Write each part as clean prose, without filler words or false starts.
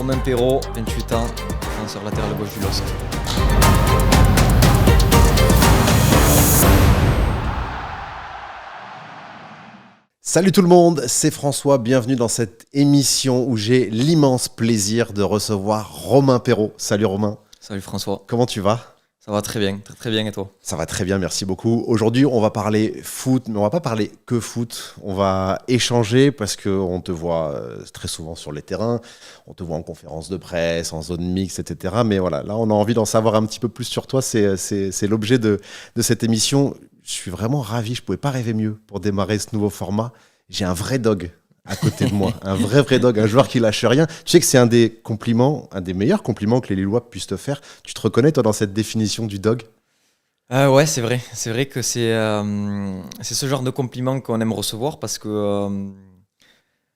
Romain Perrault, 28 ans, défenseur latéral gauche du LOSC. Salut tout le monde, c'est François, bienvenue dans cette émission où j'ai l'immense plaisir de recevoir Romain Perrault. Salut Romain. Salut François. Comment tu vas ? Ça va très bien, très bien et toi ? Ça va très bien, merci beaucoup. Aujourd'hui, on va parler foot, mais on va pas parler que foot. On va échanger parce qu'on te voit très souvent sur les terrains, on te voit en conférence de presse, en zone mixte, etc. Mais voilà, là, on a envie d'en savoir un petit peu plus sur toi. C'est l'objet de cette émission. Je suis vraiment ravi, je pouvais pas rêver mieux pour démarrer ce nouveau format. J'ai un vrai dog à côté de moi, un vrai dog, un joueur qui lâche rien. Tu sais que c'est un des meilleurs compliments que les Lillois puissent te faire. Tu te reconnais toi dans cette définition du dog ? Ouais, c'est vrai que c'est ce genre de compliment qu'on aime recevoir parce que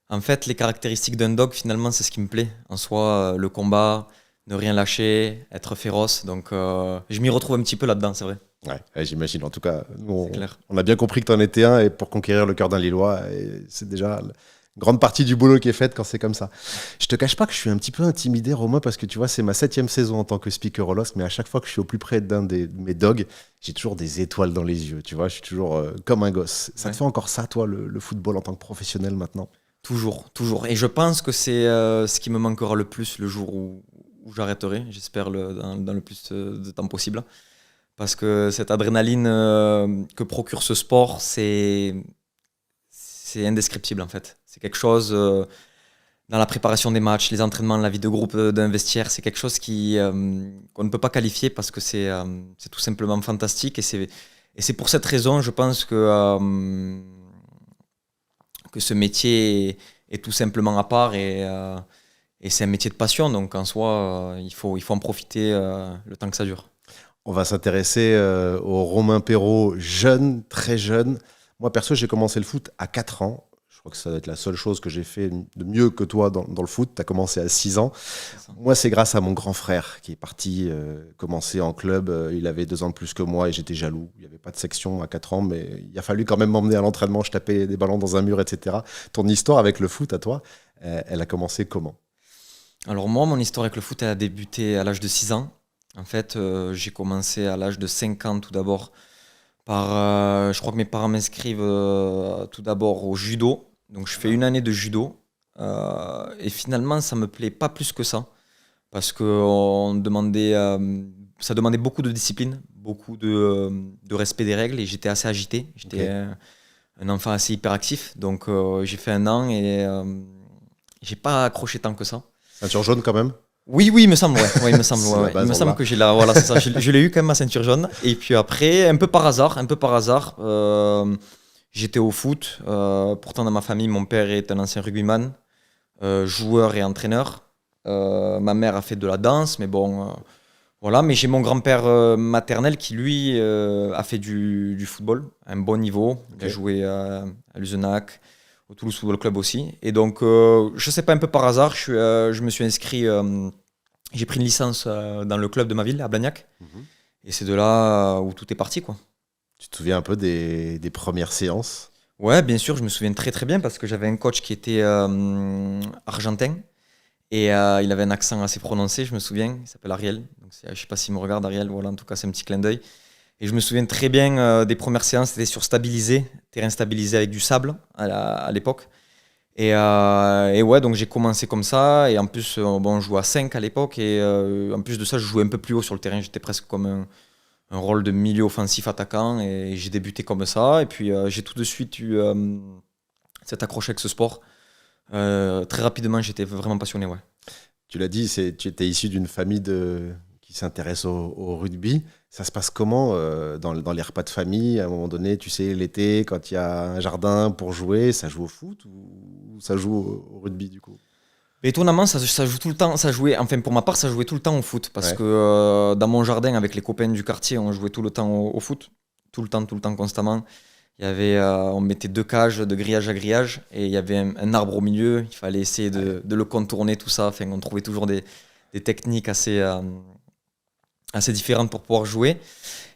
en fait les caractéristiques d'un dog finalement c'est ce qui me plaît. En soi, le combat, ne rien lâcher, être féroce, donc je m'y retrouve un petit peu là-dedans, c'est vrai. Ouais, j'imagine. En tout cas, nous, on a bien compris que tu en étais un et pour conquérir le cœur d'un Lillois, et c'est déjà une grande partie du boulot qui est faite quand c'est comme ça. Je te cache pas que je suis un petit peu intimidé, Romain, parce que tu vois, c'est ma 7e saison en tant que speaker au LOSC, mais à chaque fois que je suis au plus près d'un de mes dogs, j'ai toujours des étoiles dans les yeux. Tu vois, je suis toujours comme un gosse. Ça te fait encore ça, toi, le football en tant que professionnel maintenant ? Toujours. Et je pense que c'est ce qui me manquera le plus le jour où j'arrêterai, j'espère dans le plus de temps possible. Parce que cette adrénaline que procure ce sport, c'est indescriptible en fait. C'est quelque chose, dans la préparation des matchs, les entraînements, la vie de groupe d'un vestiaire, c'est quelque chose qu'on ne peut pas qualifier parce que c'est tout simplement fantastique. Et c'est pour cette raison, je pense que ce métier est tout simplement à part et c'est un métier de passion. Donc en soi, il faut en profiter le temps que ça dure. On va s'intéresser au Romain Perrault, jeune, très jeune. Moi, perso, j'ai commencé le foot à 4 ans. Je crois que ça doit être la seule chose que j'ai fait de mieux que toi dans le foot. Tu as commencé à 6 ans. Moi, c'est grâce à mon grand frère qui est parti commencer en club. Il avait 2 ans de plus que moi et j'étais jaloux. Il n'y avait pas de section à 4 ans, mais il a fallu quand même m'emmener à l'entraînement. Je tapais des ballons dans un mur, etc. Ton histoire avec le foot, à toi, elle a commencé comment ? Alors moi, mon histoire avec le foot, elle a débuté à l'âge de 6 ans. En fait, j'ai commencé à l'âge de 5 ans tout d'abord je crois que mes parents m'inscrivent tout d'abord au judo. Donc je fais une année de judo et finalement ça me plaît pas plus que ça parce que ça demandait beaucoup de discipline, beaucoup de respect des règles et j'étais assez agité. J'étais un enfant assez hyperactif. Donc j'ai fait 1 an et j'ai pas accroché tant que ça. Ceinture jaune quand même ? Oui, il me semble, ouais. Il me semble que j'ai voilà, c'est ça. Je l'ai eu quand même ma ceinture jaune. Et puis après, un peu par hasard, j'étais au foot. Pourtant, dans ma famille, mon père est un ancien rugbyman, joueur et entraîneur. Ma mère a fait de la danse, mais bon, voilà. Mais j'ai mon grand-père maternel qui, lui, a fait du football à un bon niveau. Il a joué à Luzenac, au Toulouse Football Club aussi. Et donc, je sais pas, un peu par hasard, je me suis inscrit, j'ai pris une licence dans le club de ma ville, à Blagnac. Et c'est de là où tout est parti, quoi. Tu te souviens un peu des premières séances ? Ouais, bien sûr, je me souviens très très bien parce que j'avais un coach qui était argentin. Et il avait un accent assez prononcé, je me souviens. Il s'appelle Ariel. Donc, je sais pas s'il me regarde, Ariel. Voilà, en tout cas, c'est un petit clin d'œil. Et je me souviens très bien des premières séances, c'était sur terrain stabilisé avec du sable à l'époque. Et ouais, donc j'ai commencé comme ça. Et en plus, on jouait à 5 à l'époque. Et en plus de ça, je jouais un peu plus haut sur le terrain. J'étais presque comme un rôle de milieu offensif attaquant. Et j'ai débuté comme ça. Et puis j'ai tout de suite eu cette accroche avec ce sport. Très rapidement, j'étais vraiment passionné. Ouais. Tu l'as dit, tu étais issu d'une famille qui s'intéresse au rugby. Ça se passe comment dans les repas de famille ? À un moment donné, tu sais, l'été, quand il y a un jardin pour jouer, ça joue au foot ou ça joue au rugby du coup ? Étonnamment, ça joue tout le temps. Ça jouait, enfin pour ma part, ça jouait tout le temps au foot parce que dans mon jardin, avec les copains du quartier, on jouait tout le temps au foot, tout le temps, constamment. Il y avait, on mettait 2 cages de grillage à grillage et il y avait un arbre au milieu. Il fallait essayer de le contourner, tout ça. Enfin, on trouvait toujours des techniques assez différentes pour pouvoir jouer.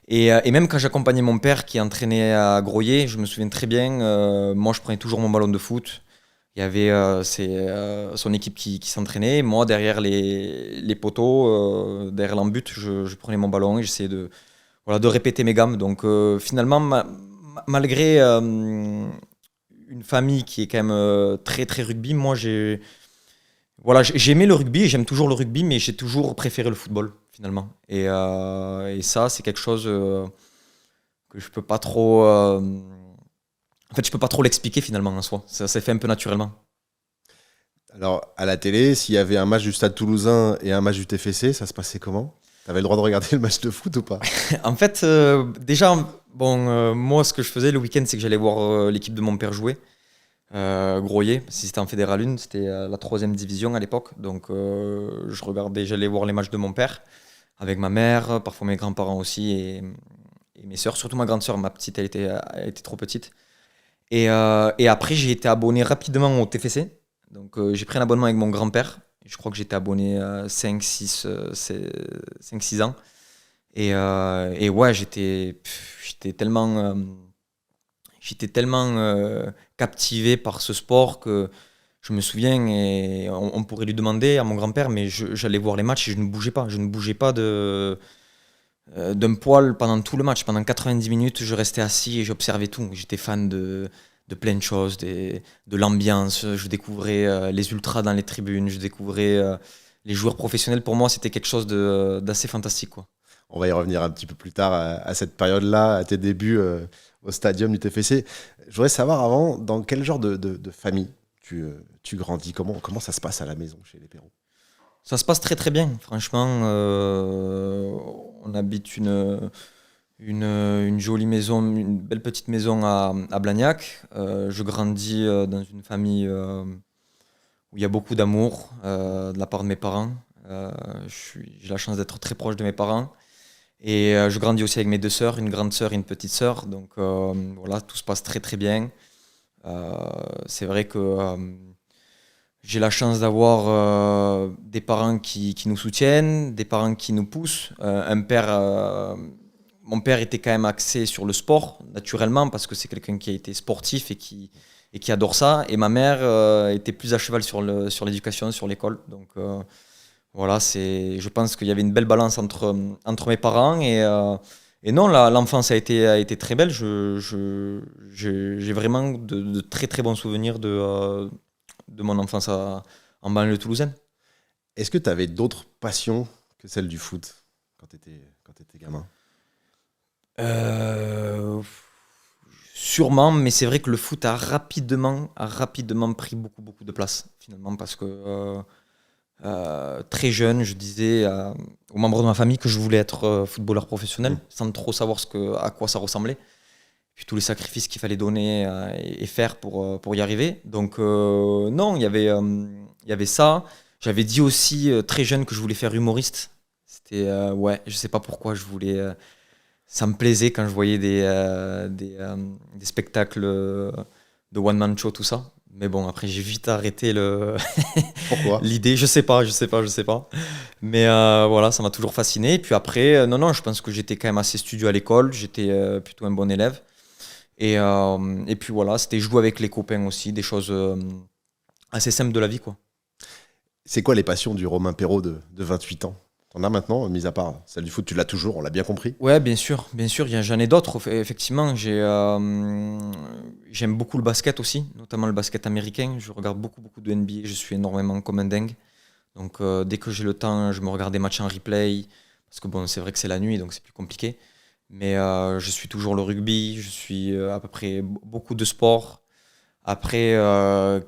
Et même quand j'accompagnais mon père qui entraînait à Groyer, je me souviens très bien, moi je prenais toujours mon ballon de foot. Il y avait son équipe qui s'entraînait. Moi, derrière les poteaux, derrière l'embut, je prenais mon ballon et j'essayais de répéter mes gammes. Donc finalement, malgré une famille qui est quand même très très rugby, moi j'aimais le rugby et j'aime toujours le rugby, mais j'ai toujours préféré le football finalement. Et ça, c'est quelque chose que je peux pas trop. En fait, je peux pas trop l'expliquer finalement en soi. Ça s'est fait un peu naturellement. Alors, à la télé, s'il y avait un match du Stade Toulousain et un match du TFC, ça se passait comment? T'avais le droit de regarder le match de foot ou pas? En fait, déjà, bon, moi, ce que je faisais le week-end, c'est que j'allais voir l'équipe de mon père jouer. Groyer, si c'était en Fédéral 1, c'était la troisième division à l'époque. Donc, j'allais voir les matchs de mon père avec ma mère, parfois mes grands-parents aussi et mes sœurs, surtout ma grande sœur. Ma petite, elle était trop petite. Et après, j'ai été abonné rapidement au TFC. Donc, j'ai pris un abonnement avec mon grand-père. Je crois que j'étais abonné 5-6 ans. Et ouais, j'étais tellement captivé par ce sport que je me souviens, et on pourrait lui demander à mon grand-père, mais j'allais voir les matchs et je ne bougeais pas. Je ne bougeais pas d'un poil pendant tout le match. Pendant 90 minutes, je restais assis et j'observais tout. J'étais fan de plein de choses, de l'ambiance. Je découvrais les ultras dans les tribunes, je découvrais les joueurs professionnels. Pour moi, c'était quelque chose d'assez fantastique, quoi. On va y revenir un petit peu plus tard à cette période-là, à tes débuts au stadium du TFC. Je voudrais savoir avant, dans quel genre de famille tu grandis? Comment ça se passe à la maison chez les Perrault? Ça se passe très très bien, franchement. On habite une jolie maison, une belle petite maison à Blagnac. Je grandis dans une famille où il y a beaucoup d'amour de la part de mes parents. J'ai la chance d'être très proche de mes parents. Et je grandis aussi avec mes deux sœurs, une grande sœur et une petite sœur. Donc voilà, tout se passe très très bien. C'est vrai que j'ai la chance d'avoir des parents qui nous soutiennent, des parents qui nous poussent. Mon père était quand même axé sur le sport, naturellement, parce que c'est quelqu'un qui a été sportif et qui adore ça. Et ma mère était plus à cheval sur l'éducation, sur l'école. Donc voilà, je pense qu'il y avait une belle balance entre mes parents. Et non, l'enfance a été très belle. J'ai vraiment de très très bons souvenirs de mon enfance en banlieue toulousaine. Est-ce que tu avais d'autres passions que celle du foot quand tu étais gamin? Euh, Sûrement, mais c'est vrai que le foot a rapidement pris beaucoup, beaucoup de place, finalement, parce que très jeune, je disais aux membres de ma famille que je voulais être footballeur professionnel, sans trop savoir à quoi ça ressemblait, puis tous les sacrifices qu'il fallait donner et faire pour y arriver. Donc non, il y avait ça. J'avais dit aussi très jeune que je voulais faire humoriste. C'était, ouais, je sais pas pourquoi, ça me plaisait quand je voyais des spectacles de one-man show, tout ça. Mais bon, après, j'ai vite arrêté Pourquoi? l'idée. Je sais pas. Mais voilà, ça m'a toujours fasciné. Et puis après, non, je pense que j'étais quand même assez studieux à l'école. J'étais plutôt un bon élève. Et puis voilà, c'était jouer avec les copains aussi, des choses assez simples de la vie, quoi. C'est quoi les passions du Romain Perrault de 28 ans? T'en as maintenant, mis à part celle du foot, tu l'as toujours, on l'a bien compris. Ouais, bien sûr, j'en ai d'autres. Effectivement, j'aime beaucoup le basket aussi, notamment le basket américain. Je regarde beaucoup, beaucoup de NBA. Je suis énormément comme un dingue. Donc, dès que j'ai le temps, je me regarde des matchs en replay. Parce que bon, c'est vrai que c'est la nuit, donc c'est plus compliqué. Mais je suis toujours le rugby. Je suis à peu près beaucoup de sports. Après,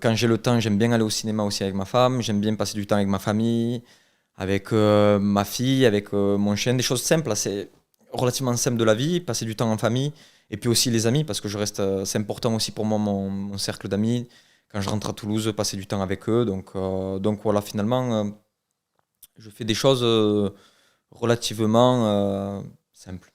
quand j'ai le temps, j'aime bien aller au cinéma aussi avec ma femme. J'aime bien passer du temps avec ma famille, avec ma fille, avec mon chien. Des choses simples, c'est relativement simple de la vie, passer du temps en famille. Et puis aussi les amis, parce que c'est important aussi pour moi, mon cercle d'amis. Quand je rentre à Toulouse, passer du temps avec eux. Donc voilà, finalement, je fais des choses relativement simples.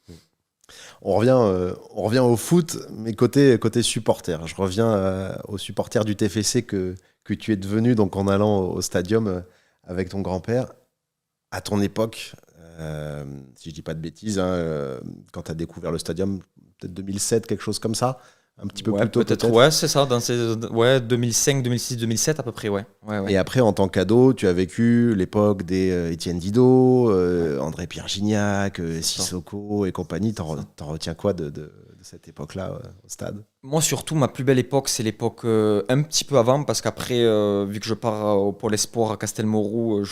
On revient au foot, mais côté supporter. Je reviens aux supporters du TFC que tu es devenu donc en allant au stadium avec ton grand-père. À ton époque, si je dis pas de bêtises, hein, quand tu as découvert le stadium, peut-être 2007, quelque chose comme ça, un petit peu Ouais, plus tôt peut-être, ouais, c'est ça, dans ces, ouais, 2005, 2006, 2007 à peu près, ouais. Et après, en tant qu'ado, tu as vécu l'époque des Étienne Didot, André Pierre Gignac, C'est ça. Sissoko et compagnie. C'est ça. T'en retiens quoi de cette époque-là au stade? Moi, surtout, ma plus belle époque, c'est l'époque un petit peu avant, parce qu'après, vu que je pars au Pôle Espoir à Castelmourou,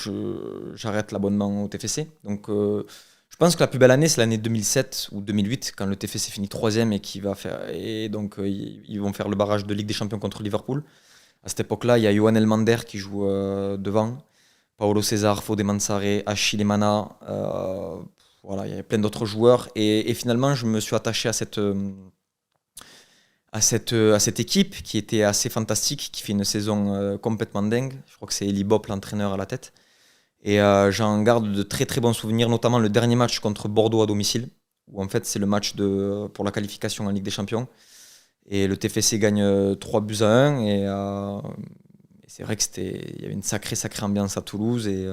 j'arrête l'abonnement au TFC. Donc, je pense que la plus belle année, c'est l'année 2007 ou 2008, quand le TFC finit troisième et qui va faire, et donc ils vont faire le barrage de Ligue des Champions contre Liverpool. À cette époque-là, il y a Johan Elmander qui joue devant, Paolo César, Fodé Mansaré, Achille Emana, voilà, il y avait plein d'autres joueurs. Et finalement, je me suis attaché à cette équipe qui était assez fantastique, qui fait une saison complètement dingue. Je crois que c'est Eli Bopp, l'entraîneur, à la tête. Et j'en garde de très très bons souvenirs, notamment le dernier match contre Bordeaux à domicile, où en fait c'est le match pour la qualification en Ligue des Champions. Et le TFC gagne 3 buts à 1. Et c'est vrai qu'il y avait une sacrée ambiance à Toulouse. Et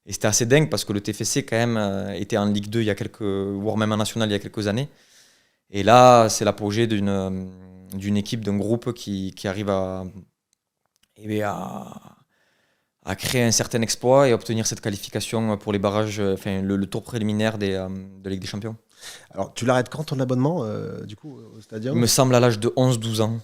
c'était assez dingue parce que le TFC quand même était en Ligue 2 il y a voire même en National il y a quelques années. Et là, c'est l'apogée d'une équipe, d'un groupe qui arrive eh bien, à créer un certain exploit et obtenir cette qualification pour les barrages, enfin le tour préliminaire de Ligue des Champions. Alors, tu l'arrêtes quand ton abonnement, du coup, au Il Stadium? me semble à l'âge de 11-12 ans.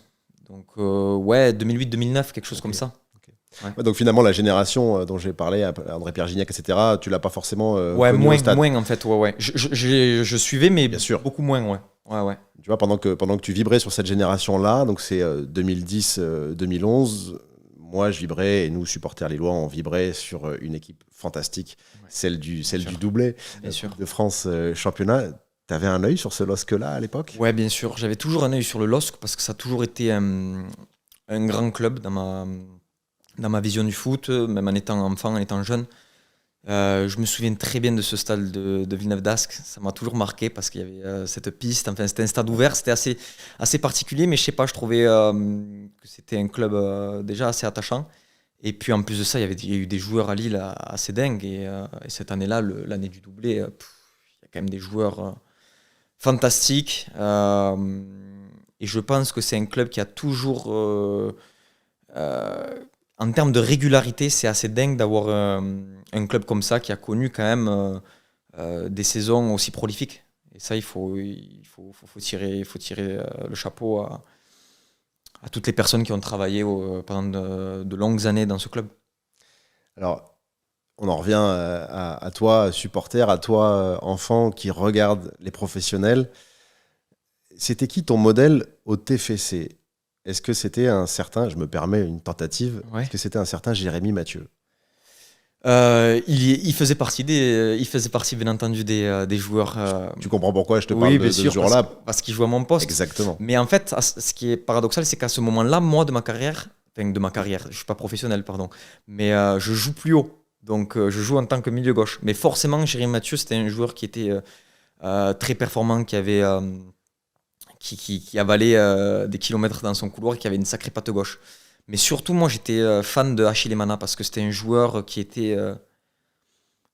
Donc, ouais, 2008-2009, quelque chose Ok. comme ça. Ok. Ouais, Ouais, donc finalement, la génération dont j'ai parlé, André Pierre Gignac, etc., tu l'as pas forcément ouais, connue au moins, stade. moins en fait. Ouais, ouais. Je suivais, mais Bien sûr. beaucoup moins, ouais. Ouais, ouais. Tu vois, pendant que tu vibrais sur cette génération-là, donc c'est 2010-2011, moi je vibrais, et nous, supporters lillois, on vibrait sur une équipe fantastique, Ouais, celle sûr. du doublé, Bien sûr. Coupe de France championnat. T'avais un œil sur ce LOSC-là à l'époque? Ouais, bien sûr. J'avais toujours un œil sur le LOSC parce que ça a toujours été un grand club dans ma vision du foot, même en étant enfant, en étant jeune. Je me souviens très bien de ce stade de Villeneuve d'Ascq. Ça m'a toujours marqué parce qu'il y avait cette piste. Enfin, c'était un stade ouvert. C'était assez particulier, mais je sais pas, je trouvais que c'était un club déjà assez attachant. Et puis en plus de ça, il y a eu des joueurs à Lille assez dingues. Et cette année-là, l'année du doublé, il y a quand même des joueurs fantastiques. Et je pense que c'est un club qui a toujours en termes de régularité, c'est assez dingue d'avoir un club comme ça qui a connu quand même des saisons aussi prolifiques. Et ça, il faut tirer le chapeau à toutes les personnes qui ont travaillé pendant de longues années dans ce club. Alors, on en revient à toi, supporter, à toi, enfant, qui regarde les professionnels. C'était qui ton modèle au TFC? Est-ce que c'était un certain, je me permets une tentative, est-ce Ouais. que c'était un certain Jérémy Mathieu? Il faisait partie bien entendu des joueurs. Tu comprends pourquoi je te parle Oui, bien de ce sûr, parce, jour-là? parce qu'il joue à mon poste. Exactement. Mais en fait, ce qui est paradoxal, c'est qu'à ce moment-là, moi, de ma carrière, enfin de ma carrière, je suis pas professionnel, pardon, mais je joue plus haut. Donc, je joue en tant que milieu gauche. Mais forcément, Jérémy Mathieu, c'était un joueur qui était très performant, qui avalait des kilomètres dans son couloir et qui avait une sacrée patte gauche. Mais surtout, moi, j'étais fan de Achille Emana parce que c'était un joueur qui était,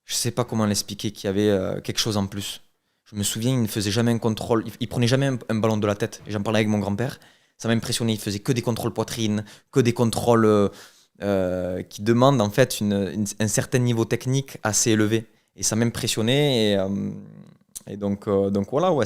je sais pas comment l'expliquer, qui avait quelque chose en plus. Je me souviens, il ne faisait jamais un contrôle, il prenait jamais un ballon de la tête. Et j'en parlais avec mon grand-père, ça m'a impressionné. Il faisait que des contrôles poitrine, que des contrôles qui demandent en fait un certain niveau technique assez élevé. Et ça m'impressionnait. Et donc voilà, ouais,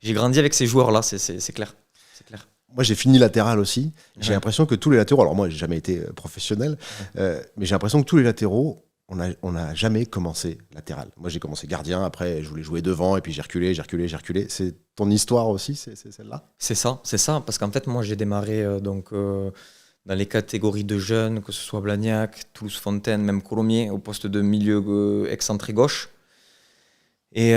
j'ai grandi avec ces joueurs-là, c'est clair. C'est clair. Moi, j'ai fini latéral aussi. J'ai Ouais. l'impression que tous les latéraux, alors moi, j'ai jamais été professionnel, mais j'ai l'impression que tous les latéraux, on n'a jamais commencé latéral. Moi, j'ai commencé gardien, après, je voulais jouer devant, et puis j'ai reculé. C'est ton histoire aussi, c'est celle-là? C'est ça, parce qu'en fait, moi, j'ai démarré dans les catégories de jeunes, que ce soit Blagnac, Toulouse-Fontaine, même Colomiers, au poste de milieu excentré gauche. Et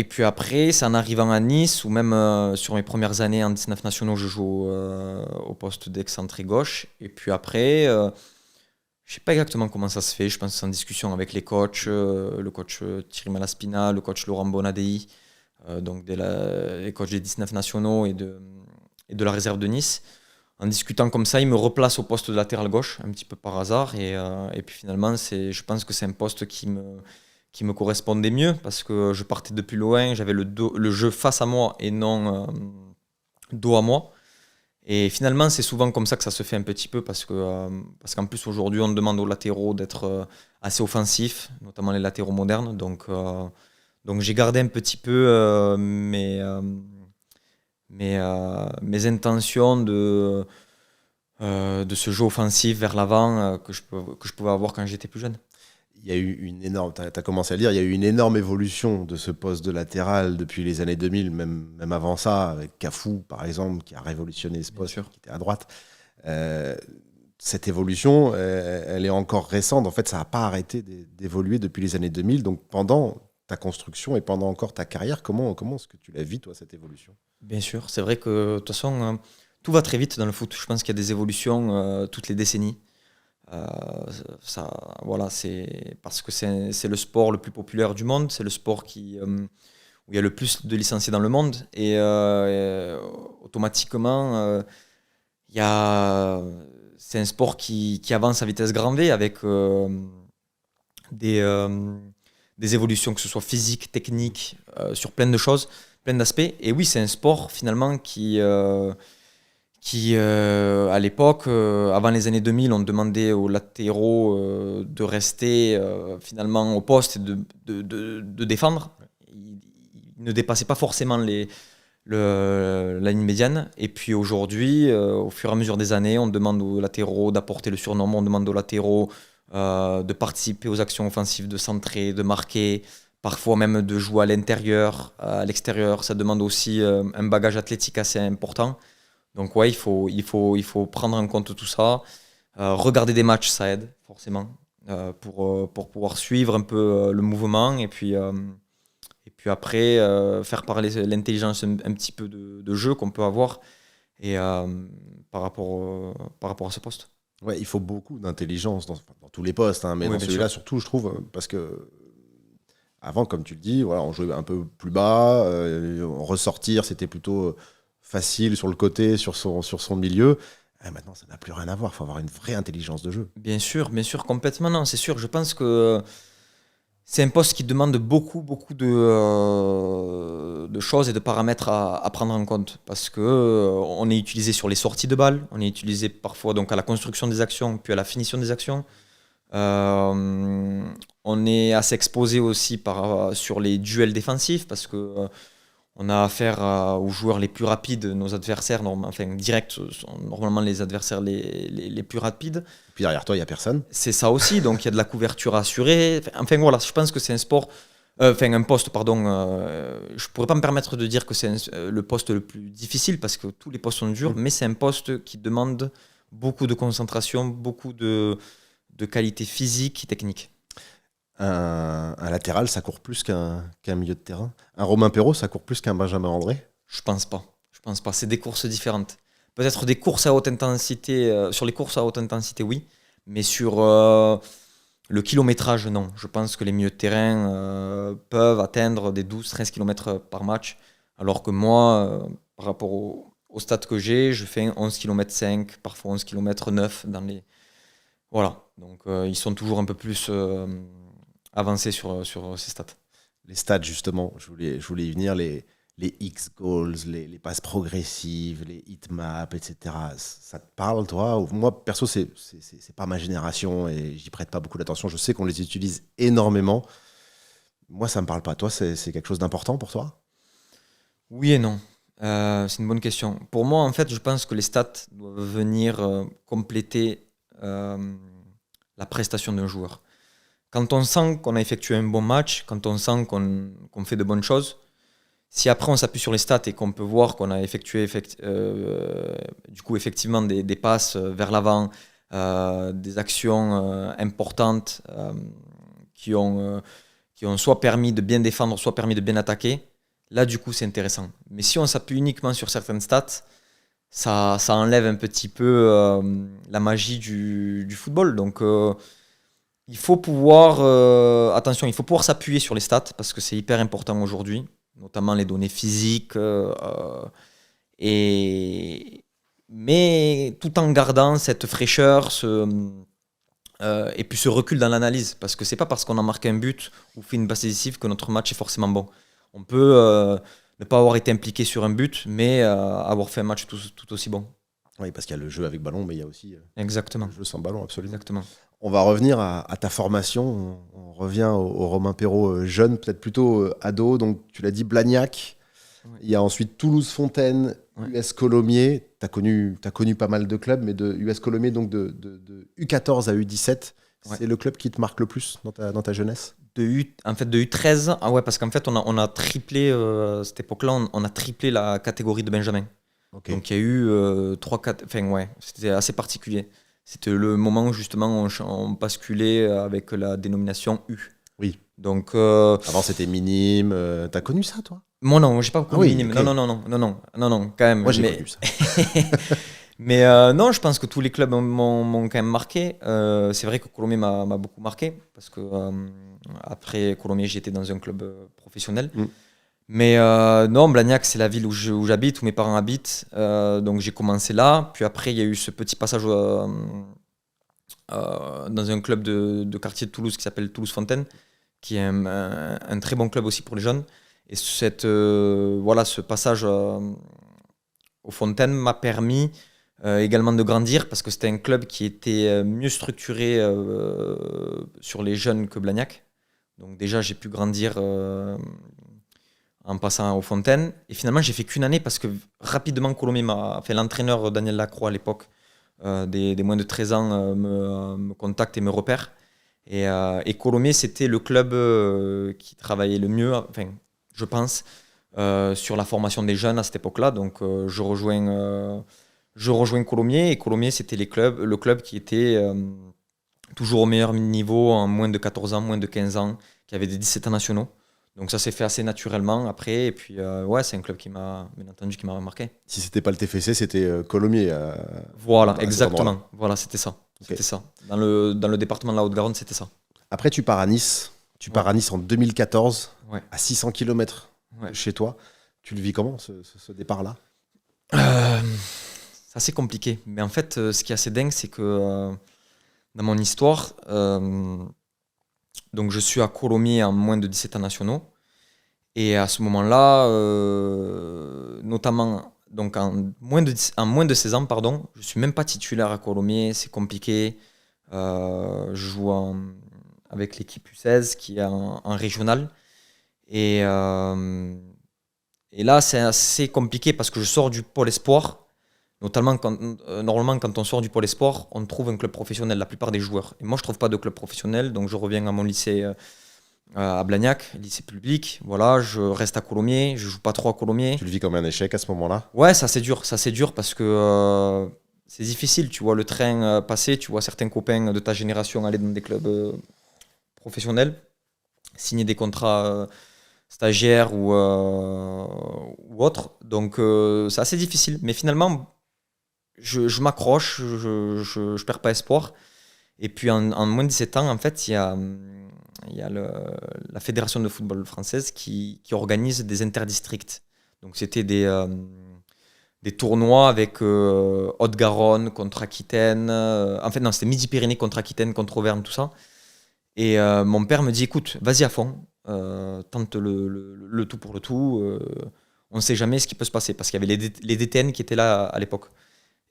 puis après, c'est en arrivant à Nice, ou même sur mes premières années en 19 nationaux, je joue au poste d'excentré gauche. Et puis après, je sais pas exactement comment ça se fait. Je pense que c'est en discussion avec les coachs, le coach Thierry Malaspina, le coach Laurent Bonadei, donc les coachs des 19 nationaux et de la réserve de Nice. En discutant comme ça, ils me replacent au poste de latéral gauche, un petit peu par hasard. Et puis finalement, je pense que c'est un poste qui me correspondait mieux parce que je partais depuis loin, j'avais le jeu face à moi et non dos à moi. Et finalement, c'est souvent comme ça que ça se fait un petit peu parce qu'en plus aujourd'hui, on demande aux latéraux d'être assez offensifs, notamment les latéraux modernes. Donc j'ai gardé un petit peu mes intentions de ce jeu offensif vers l'avant que je pouvais avoir quand j'étais plus jeune. Il y a eu une énorme, tu as commencé à le dire, il y a eu une énorme évolution de ce poste de latéral depuis les années 2000, même avant ça, avec Cafu, par exemple, qui a révolutionné ce Bien poste, sûr. qui était à droite. Euh, Cette évolution, elle est encore récente. En fait, ça n'a pas arrêté d'évoluer depuis les années 2000. Donc, pendant ta construction et pendant encore ta carrière, comment est-ce que tu la vis, toi, cette évolution? Bien sûr, c'est vrai que de toute façon, tout va très vite dans le foot. Je pense qu'il y a des évolutions toutes les décennies. Euh, Ça, voilà, c'est parce que c'est le sport le plus populaire du monde. C'est le sport où il y a le plus de licenciés dans le monde. Automatiquement, c'est un sport qui avance à vitesse grand V avec des, euh, des évolutions, que ce soit physiques, techniques, sur plein de choses, plein d'aspects. Et oui, c'est un sport finalement qui à l'époque, avant les années 2000, on demandait aux latéraux de rester finalement au poste et de défendre. Ils ne dépassaient pas forcément la ligne médiane. Et puis aujourd'hui, au fur et à mesure des années, on demande aux latéraux d'apporter le surnombre, on demande aux latéraux de participer aux actions offensives, de centrer, de marquer, parfois même de jouer à l'intérieur, à l'extérieur. Ça demande aussi un bagage athlétique assez important. Donc ouais, il faut prendre en compte tout ça. Regarder des matchs, ça aide forcément pour pouvoir suivre un peu le mouvement et puis après faire parler l'intelligence un petit peu de jeu qu'on peut avoir et par rapport à ce poste. Ouais, il faut beaucoup d'intelligence dans tous les postes, hein, mais Oui, dans bien celui-là sûr. surtout, je trouve, parce que avant, comme tu le dis, voilà, on jouait un peu plus bas, ressortir, c'était plutôt facile sur le côté, sur son milieu. Maintenant, ça n'a plus rien à voir. Il faut avoir une vraie intelligence de jeu. Bien sûr, complètement. Non, c'est sûr. Je pense que c'est un poste qui demande beaucoup, beaucoup de choses et de paramètres à prendre en compte parce que on est utilisé sur les sorties de balles, on est utilisé parfois donc à la construction des actions, puis à la finition des actions. Euh, on est assez exposé aussi sur les duels défensifs parce que on a affaire aux joueurs les plus rapides, nos adversaires, enfin directs sont normalement les adversaires les plus rapides. Et puis derrière toi, il n'y a personne. C'est ça aussi, donc il y a de la couverture assurée. Enfin voilà, je pense que c'est un sport, enfin un poste, pardon. Je pourrais pas me permettre de dire que c'est le poste le plus difficile parce que tous les postes sont durs, mais c'est un poste qui demande beaucoup de concentration, beaucoup de qualité physique et technique. Un latéral, ça court plus qu'un milieu de terrain. Un Romain Perrault, ça court plus qu'un Benjamin André. Je pense pas. Je pense pas. C'est des courses différentes. Peut-être des courses à haute intensité. Sur les courses à haute intensité, oui. Mais sur le kilométrage, non. Je pense que les milieux de terrain peuvent atteindre des 12-13 km par match. Alors que moi, par rapport au stade que j'ai, je fais 11 km 5, parfois 11 km 9 dans les. Voilà. Donc ils sont toujours un peu plus avancés sur ces stats. Les stats, justement, je voulais y venir, les X-goals, les passes progressives, les hitmaps, etc. Ça te parle, toi? Ou moi, perso, c'est pas ma génération et j'y prête pas beaucoup d'attention. Je sais qu'on les utilise énormément. Moi, ça me parle pas. Toi, c'est quelque chose d'important pour toi? Oui et non. C'est une bonne question. Pour moi, en fait, je pense que les stats doivent venir compléter euh, la prestation d'un joueur. Quand on sent qu'on a effectué un bon match, quand on sent qu'on fait de bonnes choses, si après on s'appuie sur les stats et qu'on peut voir qu'on a effectué du coup effectivement des passes vers l'avant, des actions importantes qui ont soit permis de bien défendre, soit permis de bien attaquer, là du coup c'est intéressant. Mais si on s'appuie uniquement sur certaines stats, ça enlève un petit peu la magie du football. Donc il faut pouvoir, attention, il faut pouvoir s'appuyer sur les stats parce que c'est hyper important aujourd'hui, notamment les données physiques, et, mais tout en gardant cette fraîcheur, et puis ce recul dans l'analyse, parce que c'est pas parce qu'on a marqué un but ou fait une passe décisive que notre match est forcément bon. On peut ne pas avoir été impliqué sur un but, mais avoir fait un match tout aussi bon. Oui, parce qu'il y a le jeu avec ballon, mais il y a aussi Exactement. le jeu sans ballon, absolument. Exactement. On va revenir à ta formation. On revient au Romain Perrault jeune, peut-être plutôt ado. Donc, tu l'as dit, Blagnac. Ouais. Il y a ensuite Toulouse-Fontaine, Ouais. US Colomiers. Tu as connu pas mal de clubs, mais de US Colomiers, donc de U14 à U17, Ouais. c'est le club qui te marque le plus dans ta jeunesse? De U13, ah ouais, parce qu'en fait, on a triplé, cette époque-là, on a triplé la catégorie de Benjamin. Ok. Donc il y a eu 3-4, enfin ouais, c'était assez particulier. C'était le moment où justement on basculait avec la dénomination U. Oui. Donc Avant, c'était minime. T'as connu ça, toi? moi non, j'ai pas connu oui, minime. ok. Non, quand même. Moi, j'ai mais connu ça. mais non, je pense que tous les clubs m'ont quand même marqué. C'est vrai que Colomiers m'a beaucoup marqué parce que après Colomiers, j'étais dans un club professionnel. Mm. Mais non, Blagnac, c'est la ville où j'habite, où mes parents habitent. Donc j'ai commencé là. Puis après, il y a eu ce petit passage dans un club de quartier de Toulouse qui s'appelle Toulouse-Fontaine, qui est un très bon club aussi pour les jeunes. Et ce passage aux Fontaines m'a permis également de grandir parce que c'était un club qui était mieux structuré sur les jeunes que Blagnac. Donc déjà, j'ai pu grandir en passant aux Fontaines. Et finalement, j'ai fait qu'une année parce que rapidement, Colomiers m'a fait l'entraîneur Daniel Lacroix à l'époque, des moins de 13 ans, me contacte et me repère. Et Colomiers, c'était le club qui travaillait le mieux, enfin, je pense, sur la formation des jeunes à cette époque-là. Donc, je rejoins Colomiers. Et Colomiers, c'était le club qui était toujours au meilleur niveau en moins de 14 ans, moins de 15 ans, qui avait des 17 ans nationaux. Donc ça s'est fait assez naturellement après. Et puis, ouais, c'est un club qui m'a remarqué. Si c'était pas le TFC, c'était Colomiers. Voilà, à cet exactement. endroit-là. Voilà, c'était ça. Ok. C'était ça. Dans le département de la Haute-Garonne, c'était ça. Après, tu pars à Nice. Tu pars Ouais. à Nice en 2014, Ouais. à 600 km Ouais. chez toi. Tu le vis comment, ce départ-là? C'est assez compliqué. Mais en fait, ce qui est assez dingue, c'est que dans mon histoire, donc je suis à Colomiers en moins de 17 ans nationaux. Et à ce moment-là, notamment donc en moins de 16 ans, pardon, je ne suis même pas titulaire à Colomiers, c'est compliqué. Je joue avec l'équipe U16 qui est en régional. Et là, c'est assez compliqué parce que je sors du pôle espoir. Notamment normalement, quand on sort du pôle espoir, on trouve un club professionnel, la plupart des joueurs. Et moi, je ne trouve pas de club professionnel, donc je reviens à mon lycée à Blagnac, lycée public. Voilà, je reste à Colomiers, je joue pas trop à Colomiers. Tu le vis comme un échec à ce moment-là? Ouais, ça c'est dur parce que c'est difficile. Tu vois le train passer, tu vois certains copains de ta génération aller dans des clubs professionnels, signer des contrats stagiaires ou autres. Donc c'est assez difficile. Mais finalement, je m'accroche, je perds pas espoir. Et puis en moins de 17 ans, en fait, il y a la Fédération de football française qui organise des interdistricts. Donc c'était des tournois avec Haute-Garonne contre Aquitaine. En fait, non, c'était Midi-Pyrénées contre Aquitaine, contre Auvergne, tout ça. Et mon père me dit, écoute, vas-y à fond, tente le tout pour le tout. On ne sait jamais ce qui peut se passer parce qu'il y avait les DTN qui étaient là à l'époque.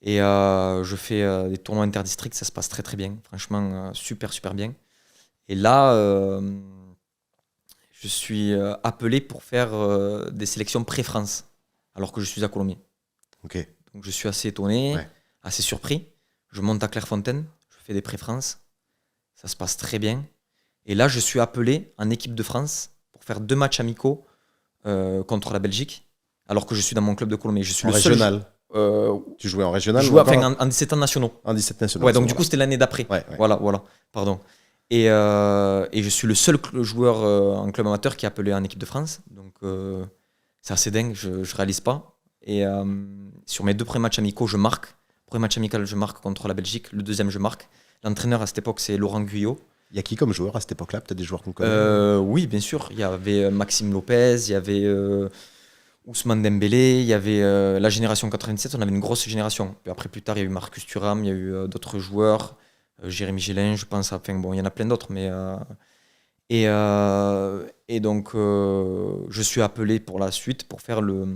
Et je fais des tournois interdistricts, ça se passe très très bien, franchement super super bien. Et là, je suis appelé pour faire des sélections pré-France, alors que je suis à Colomiers. Ok. Donc je suis assez étonné, Ouais. assez surpris. Je monte à Clairefontaine, je fais des pré-France, ça se passe très bien. Et là, je suis appelé en équipe de France pour faire 2 matchs amicaux contre la Belgique, alors que je suis dans mon club de Colomiers. Je suis En le seul. régional. Tu jouais en régional? Je ou jouais encore en 17 ans nationaux. en 17 nationaux. Ouais, donc du coup, c'était l'année d'après. Ouais. Voilà, pardon. Et je suis le seul joueur en club amateur qui est appelé en équipe de France. Donc c'est assez dingue, je réalise pas. Et sur mes 2 premiers matchs amicaux, je marque. Le premier match amical, je marque contre la Belgique. Le deuxième, je marque. L'entraîneur à cette époque, c'est Laurent Guyot. Il y a qui comme joueur à cette époque-là? Peut-être des joueurs qu'on connaît? Oui, bien sûr. Il y avait Maxime Lopez, il y avait Ousmane Dembélé, il y avait la génération 97, on avait une grosse génération. Puis après, plus tard, il y a eu Marcus Thuram, il y a eu d'autres joueurs, Jérémy Gélin, je pense. Enfin, bon, il y en a plein d'autres. Et donc, je suis appelé pour la suite pour faire le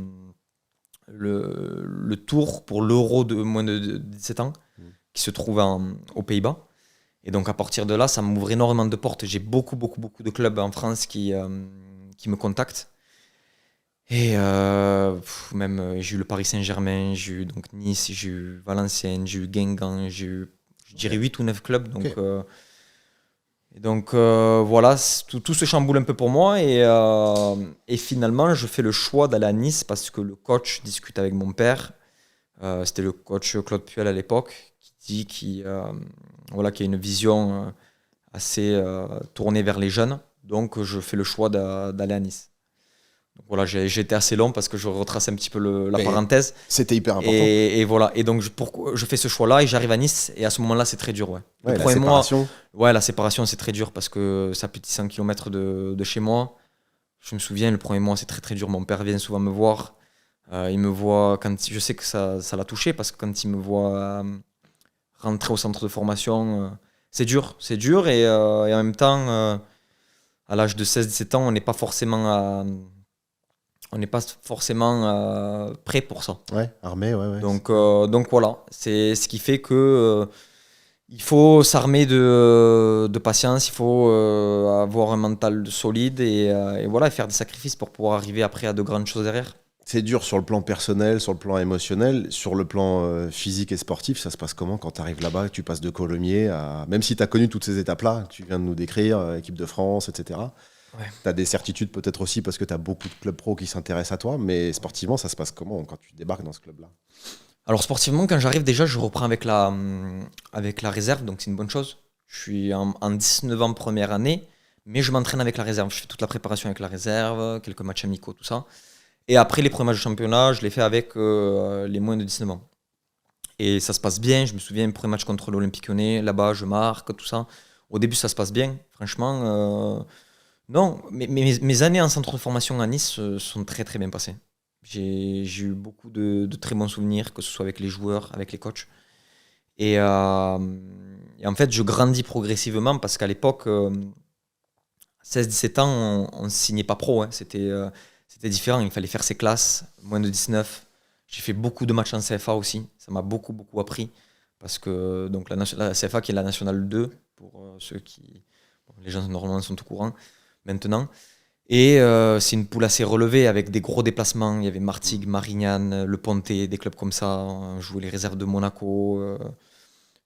tour pour l'Euro de moins de 17 ans, qui se trouve aux Pays-Bas. Et donc, à partir de là, ça m'ouvre énormément de portes. J'ai beaucoup de clubs en France qui me contactent. Et même, j'ai eu le Paris Saint-Germain, j'ai eu donc Nice, j'ai eu Valenciennes, j'ai eu Guingamp, j'ai eu, je dirais, 8 ou 9 clubs. Donc, Ok. et donc voilà, tout se chamboule un peu pour moi. Et finalement, je fais le choix d'aller à Nice parce que le coach discute avec mon père. C'était le coach Claude Puel à l'époque, qui dit voilà, qu'il y a une vision assez tournée vers les jeunes. Donc je fais le choix d'aller à Nice. Donc voilà, j'ai été assez long parce que je retrace un petit peu la Mais parenthèse. c'était hyper important. Et voilà, et donc pourquoi je fais ce choix-là et j'arrive à Nice. Et à ce moment-là, c'est très dur. Ouais. Le Ouais, la premier mois, séparation. ouais, la séparation, c'est très dur parce que ça petit 100 km de chez moi. Je me souviens, le premier mois, c'est très dur. Mon père vient souvent me voir. Il me voit quand je sais que ça l'a touché parce que quand il me voit rentrer au centre de formation, c'est dur et en même temps, à l'âge de 16-17 ans, on n'est pas forcément prêt pour ça. Ouais, armé, ouais. Donc voilà, c'est ce qui fait que il faut s'armer de patience, il faut avoir un mental solide et voilà, faire des sacrifices pour pouvoir arriver après à de grandes choses derrière. C'est dur sur le plan personnel, sur le plan émotionnel, sur le plan physique et sportif. Ça se passe comment quand tu arrives là-bas, que tu passes de Colomiers à... Même si tu as connu toutes ces étapes-là, que tu viens de nous décrire, équipe de France, etc. Ouais. Tu as des certitudes peut-être aussi parce que tu as beaucoup de clubs pro qui s'intéressent à toi, mais sportivement, ça se passe comment quand tu débarques dans ce club-là? Alors sportivement, quand j'arrive déjà, je reprends avec la réserve, donc c'est une bonne chose. Je suis en 19 ans première année, mais je m'entraîne avec la réserve. Je fais toute la préparation avec la réserve, quelques matchs amicaux, tout ça. Et après les premiers matchs de championnat, je les fais avec les moins de 19 ans. Et ça se passe bien. Je me souviens, le premier match contre l'Olympique Lyonnais, là-bas, je marque, tout ça. Au début, ça se passe bien. Franchement, non, mes années en centre de formation à Nice sont très bien passées. J'ai eu beaucoup de très bons souvenirs, que ce soit avec les joueurs, avec les coachs. Et en fait, je grandis progressivement parce qu'à l'époque, 16-17 ans, on ne signait pas pro. Hein. C'était différent. Il fallait faire ses classes, moins de 19. J'ai fait beaucoup de matchs en CFA aussi. Ça m'a beaucoup appris. Parce que donc la CFA, qui est la nationale 2, pour ceux qui. Bon, les gens normalement sont au courant maintenant. Et c'est une poule assez relevée avec des gros déplacements. Il y avait Martigues, Marignane, Le Pontet, des clubs comme ça. On jouait les réserves de Monaco.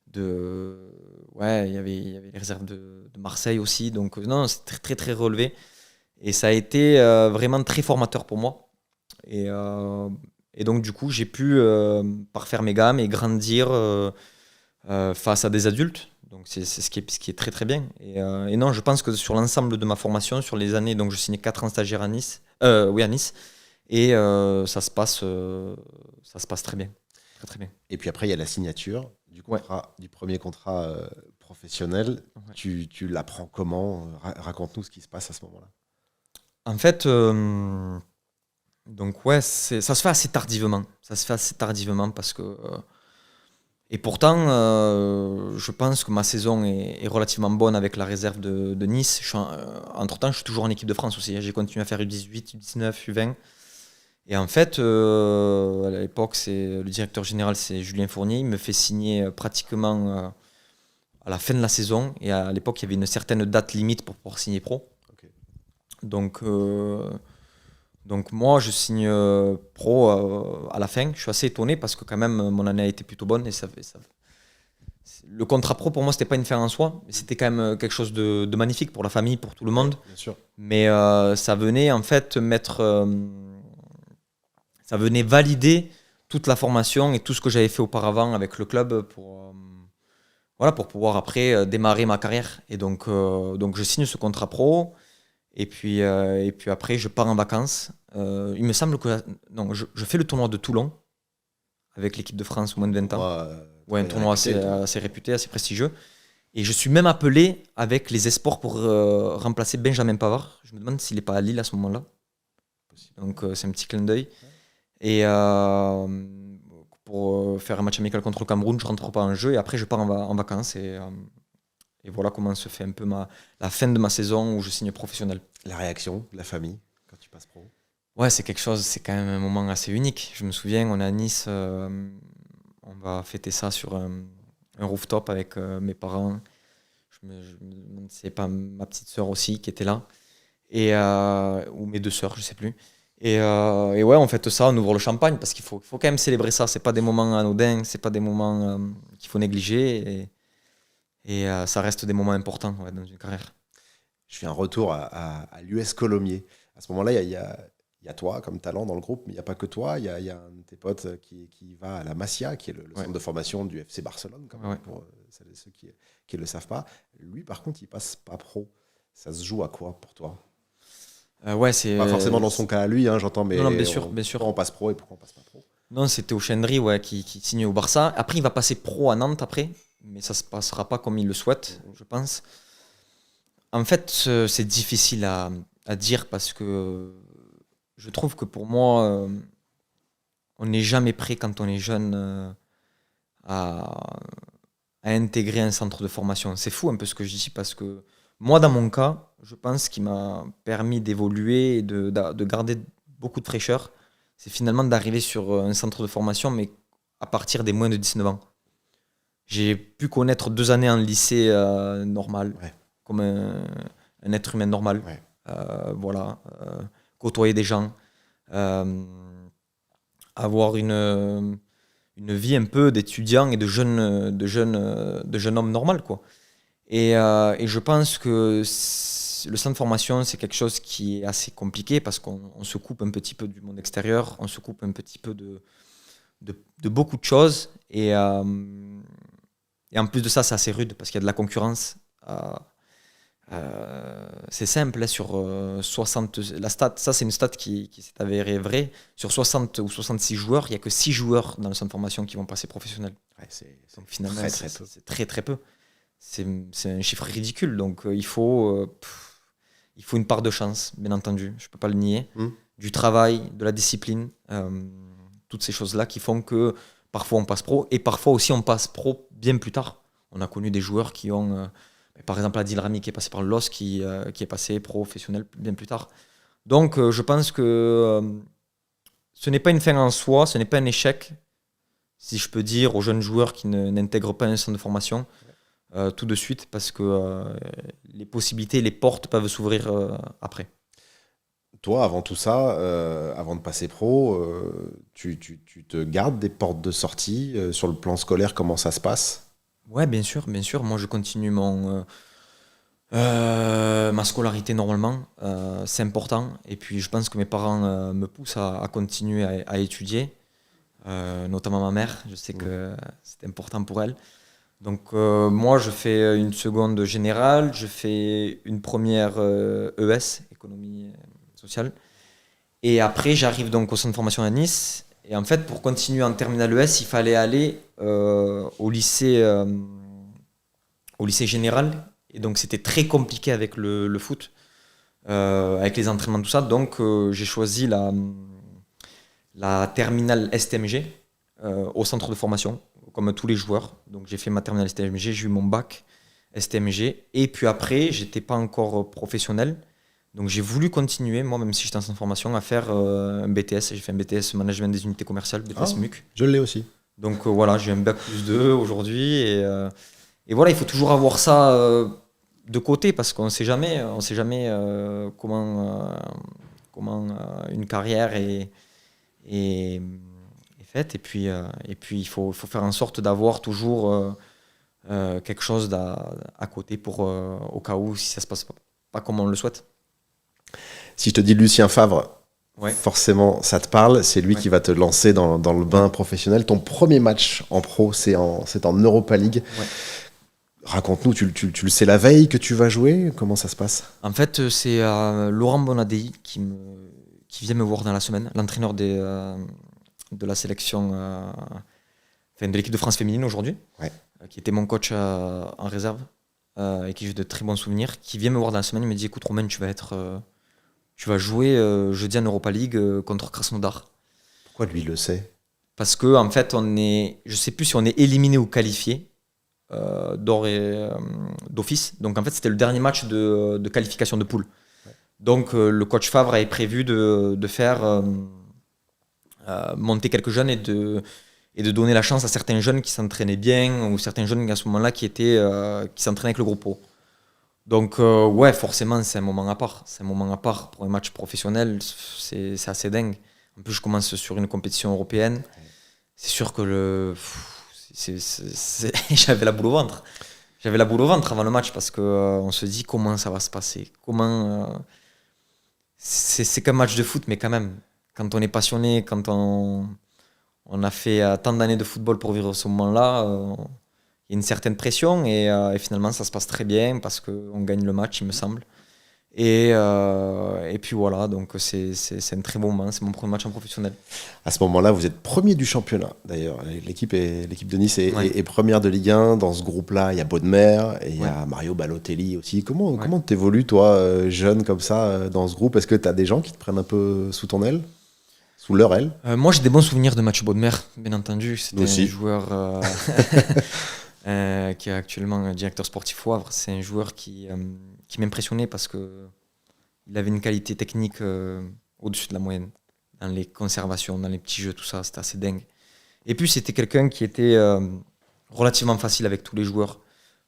De ouais, il y avait les réserves de Marseille aussi. Donc non, c'est très relevé. Et ça a été vraiment très formateur pour moi. Et, euh, et donc du coup, j'ai pu parfaire mes gammes et grandir face à des adultes. Donc c'est ce qui est très bien. Et non, je pense que sur l'ensemble de ma formation, sur les années, donc je signais 4 ans stagiaire à Nice, oui à Nice, et ça se passe très bien, très bien. Et puis après, il y a la signature du premier contrat professionnel. Ouais. Tu l'apprends comment? Raconte-nous ce qui se passe à ce moment-là. En fait, donc ouais, ça se fait assez tardivement. Ça se fait assez tardivement parce que et pourtant, je pense que ma saison est relativement bonne avec la réserve de Nice. Entre-temps, je suis toujours en équipe de France aussi. J'ai continué à faire U18, U19, U20. Et en fait, à l'époque, le directeur général, c'est Julien Fournier. Il me fait signer pratiquement à la fin de la saison. Et à l'époque, il y avait une certaine date limite pour pouvoir signer pro. Ok. Donc, moi, je signe pro à la fin. Je suis assez étonné parce que quand même, mon année a été plutôt bonne. Et le contrat pro, pour moi, c'était pas une fin en soi. Mais c'était quand même quelque chose de magnifique pour la famille, pour tout le monde. Bien sûr. Mais ça venait en fait ça venait valider toute la formation et tout ce que j'avais fait auparavant avec le club voilà, pour pouvoir après démarrer ma carrière. Et donc je signe ce contrat pro. Et puis après, je pars en vacances. Il me semble que non, je fais le tournoi de Toulon avec l'équipe de France moins de 20 ans. Ouais, un tournoi assez réputé, assez prestigieux. Et je suis même appelé avec les espoirs pour remplacer Benjamin Pavard. Je me demande s'il n'est pas à Lille à ce moment-là. Donc c'est un petit clin d'œil. Et pour faire un match amical contre le Cameroun, je rentre pas en jeu et après je pars en vacances. Et Et voilà comment se fait un peu la fin de ma saison où je signe professionnel. La réaction de la famille quand tu passes pro? Ouais, c'est quelque chose, c'est quand même un moment assez unique. Je me souviens, on est à Nice, on va fêter ça sur un rooftop avec mes parents. Je me demande si c'est pas ma petite sœur aussi qui était là, ou mes deux sœurs, je sais plus. Et ouais, on fête ça, on ouvre le champagne parce qu'il faut quand même célébrer ça. C'est pas des moments anodins, c'est pas des moments qu'il faut négliger. Et ça reste des moments importants ouais, dans une carrière. Je fais un retour à l'US Colomiers. À ce moment-là, il y a toi comme talent dans le groupe, mais il n'y a pas que toi. Il y a un de tes potes qui va à la Masia, qui est le centre de formation du FC Barcelone, quand même, pour celles et ceux qui ne le savent pas. Lui, par contre, il passe pas pro. Ça se joue à quoi pour toi? Ouais, c'est pas forcément dans son cas à lui, j'entends, mais non, bien sûr. Pourquoi on passe pro et pourquoi on passe pas pro? Non, c'était au Chendry ouais, qui signe au Barça. Après, il va passer pro à Nantes après, mais ça ne se passera pas comme il le souhaite, je pense. En fait, c'est difficile à dire parce que je trouve que pour moi, on n'est jamais prêt quand on est jeune à intégrer un centre de formation. C'est fou un peu ce que je dis parce que moi, dans mon cas, je pense qu'il m'a permis d'évoluer et de garder beaucoup de fraîcheur. C'est finalement d'arriver sur un centre de formation, mais à partir des moins de 19 ans. J'ai pu connaître 2 années en lycée normal, comme un être humain normal. Voilà, côtoyer des gens, avoir une vie un peu d'étudiant et de jeune homme normal, quoi. Et je pense que le centre de formation, c'est quelque chose qui est assez compliqué parce qu'on se coupe un petit peu du monde extérieur, on se coupe un petit peu de beaucoup de choses. Et en plus de ça, c'est assez rude parce qu'il y a de la concurrence. C'est simple, là, sur 60, la stat, ça c'est une stat qui s'est avérée vraie. Sur 60 ou 66 joueurs, il n'y a que 6 joueurs dans le centre de formation qui vont passer professionnel. Donc finalement, c'est très très peu. C'est un chiffre ridicule. Donc il faut une part de chance, bien entendu. Je ne peux pas le nier. Du travail, de la discipline, toutes ces choses-là qui font que parfois on passe pro et parfois aussi on passe pro bien plus tard. On a connu des joueurs qui ont... par exemple, Adil Rami qui est passé par le LOS, qui est passé professionnel bien plus tard. Donc, je pense que ce n'est pas une fin en soi, ce n'est pas un échec, si je peux dire, aux jeunes joueurs qui n'intègrent pas un centre de formation tout de suite, parce que les possibilités, les portes peuvent s'ouvrir après. Toi, avant tout ça, avant de passer pro, tu te gardes des portes de sortie sur le plan scolaire, comment ça se passe? Ouais, bien sûr, bien sûr. Moi, je continue ma scolarité normalement. C'est important. Et puis, je pense que mes parents me poussent à continuer à étudier, notamment ma mère. Je sais que c'est important pour elle. Donc, moi, je fais une seconde générale, je fais une première ES, économie sociale. Et après, j'arrive donc au centre de formation à Nice. Et en fait, pour continuer en terminale ES, il fallait aller au lycée général. Et donc, c'était très compliqué avec le foot, avec les entraînements, tout ça. Donc, j'ai choisi la terminale STMG au centre de formation, comme tous les joueurs. Donc, j'ai fait ma terminale STMG, j'ai eu mon bac STMG. Et puis après, j'étais pas encore professionnel. Donc j'ai voulu continuer, moi même si j'étais en centre de formation, à faire un BTS. J'ai fait un BTS Management des unités commerciales, BTS MUC. Je l'ai aussi. Donc voilà, j'ai un bac +2 aujourd'hui. Et voilà, il faut toujours avoir ça de côté parce qu'on ne sait jamais, comment une carrière est faite. Et puis il faut faire en sorte d'avoir toujours quelque chose à côté pour, au cas où si ça ne se passe pas comme on le souhaite. Si je te dis Lucien Favre, forcément ça te parle, c'est lui qui va te lancer dans le bain professionnel. Ton premier match en pro, c'est en Europa League. Raconte-nous, tu le sais la veille que tu vas jouer? Comment ça se passe? En fait, c'est Laurent Bonadei qui vient me voir dans la semaine, l'entraîneur de la sélection, de l'équipe de France féminine aujourd'hui, qui était mon coach en réserve et qui j'ai de très bons souvenirs, qui vient me voir dans la semaine. Il me dit: écoute Romain, tu vas jouer jeudi en Europa League contre Krasnodar. Pourquoi lui le sait? Parce que en fait, je sais plus si on est éliminé ou qualifié. d'or et d'office. Donc en fait, c'était le dernier match de qualification de poule. Donc le coach Favre avait prévu de faire monter quelques jeunes et de donner la chance à certains jeunes qui s'entraînaient bien ou certains jeunes à ce moment-là qui s'entraînaient avec le groupe pro. Donc ouais, forcément, c'est un moment à part. C'est un moment à part pour un match professionnel. C'est assez dingue. En plus, je commence sur une compétition européenne. C'est sûr que j'avais la boule au ventre. J'avais la boule au ventre avant le match parce qu'on se dit comment ça va se passer. C'est qu'un match de foot, mais quand même, quand on est passionné, quand on a fait tant d'années de football pour vivre ce moment-là, il y a une certaine pression et finalement ça se passe très bien parce qu'on gagne le match, il me semble. Et puis voilà, donc c'est un très bon moment, c'est mon premier match en professionnel. À ce moment-là, vous êtes premier du championnat, d'ailleurs. L'équipe de Nice est première de Ligue 1. Dans ce groupe-là, il y a Bodmer et il y a Mario Balotelli aussi. Comment t'évolues, toi, jeune comme ça, dans ce groupe? Est-ce que tu as des gens qui te prennent un peu sous ton aile? Sous leur aile? Moi, j'ai des bons souvenirs de Mathieu Bodmer, bien entendu. C'était un joueur qui est actuellement directeur sportif au Havre. C'est un joueur qui m'impressionnait parce qu'il avait une qualité technique au-dessus de la moyenne. Dans les conservations, dans les petits jeux, tout ça, c'était assez dingue. Et puis, c'était quelqu'un qui était relativement facile avec tous les joueurs.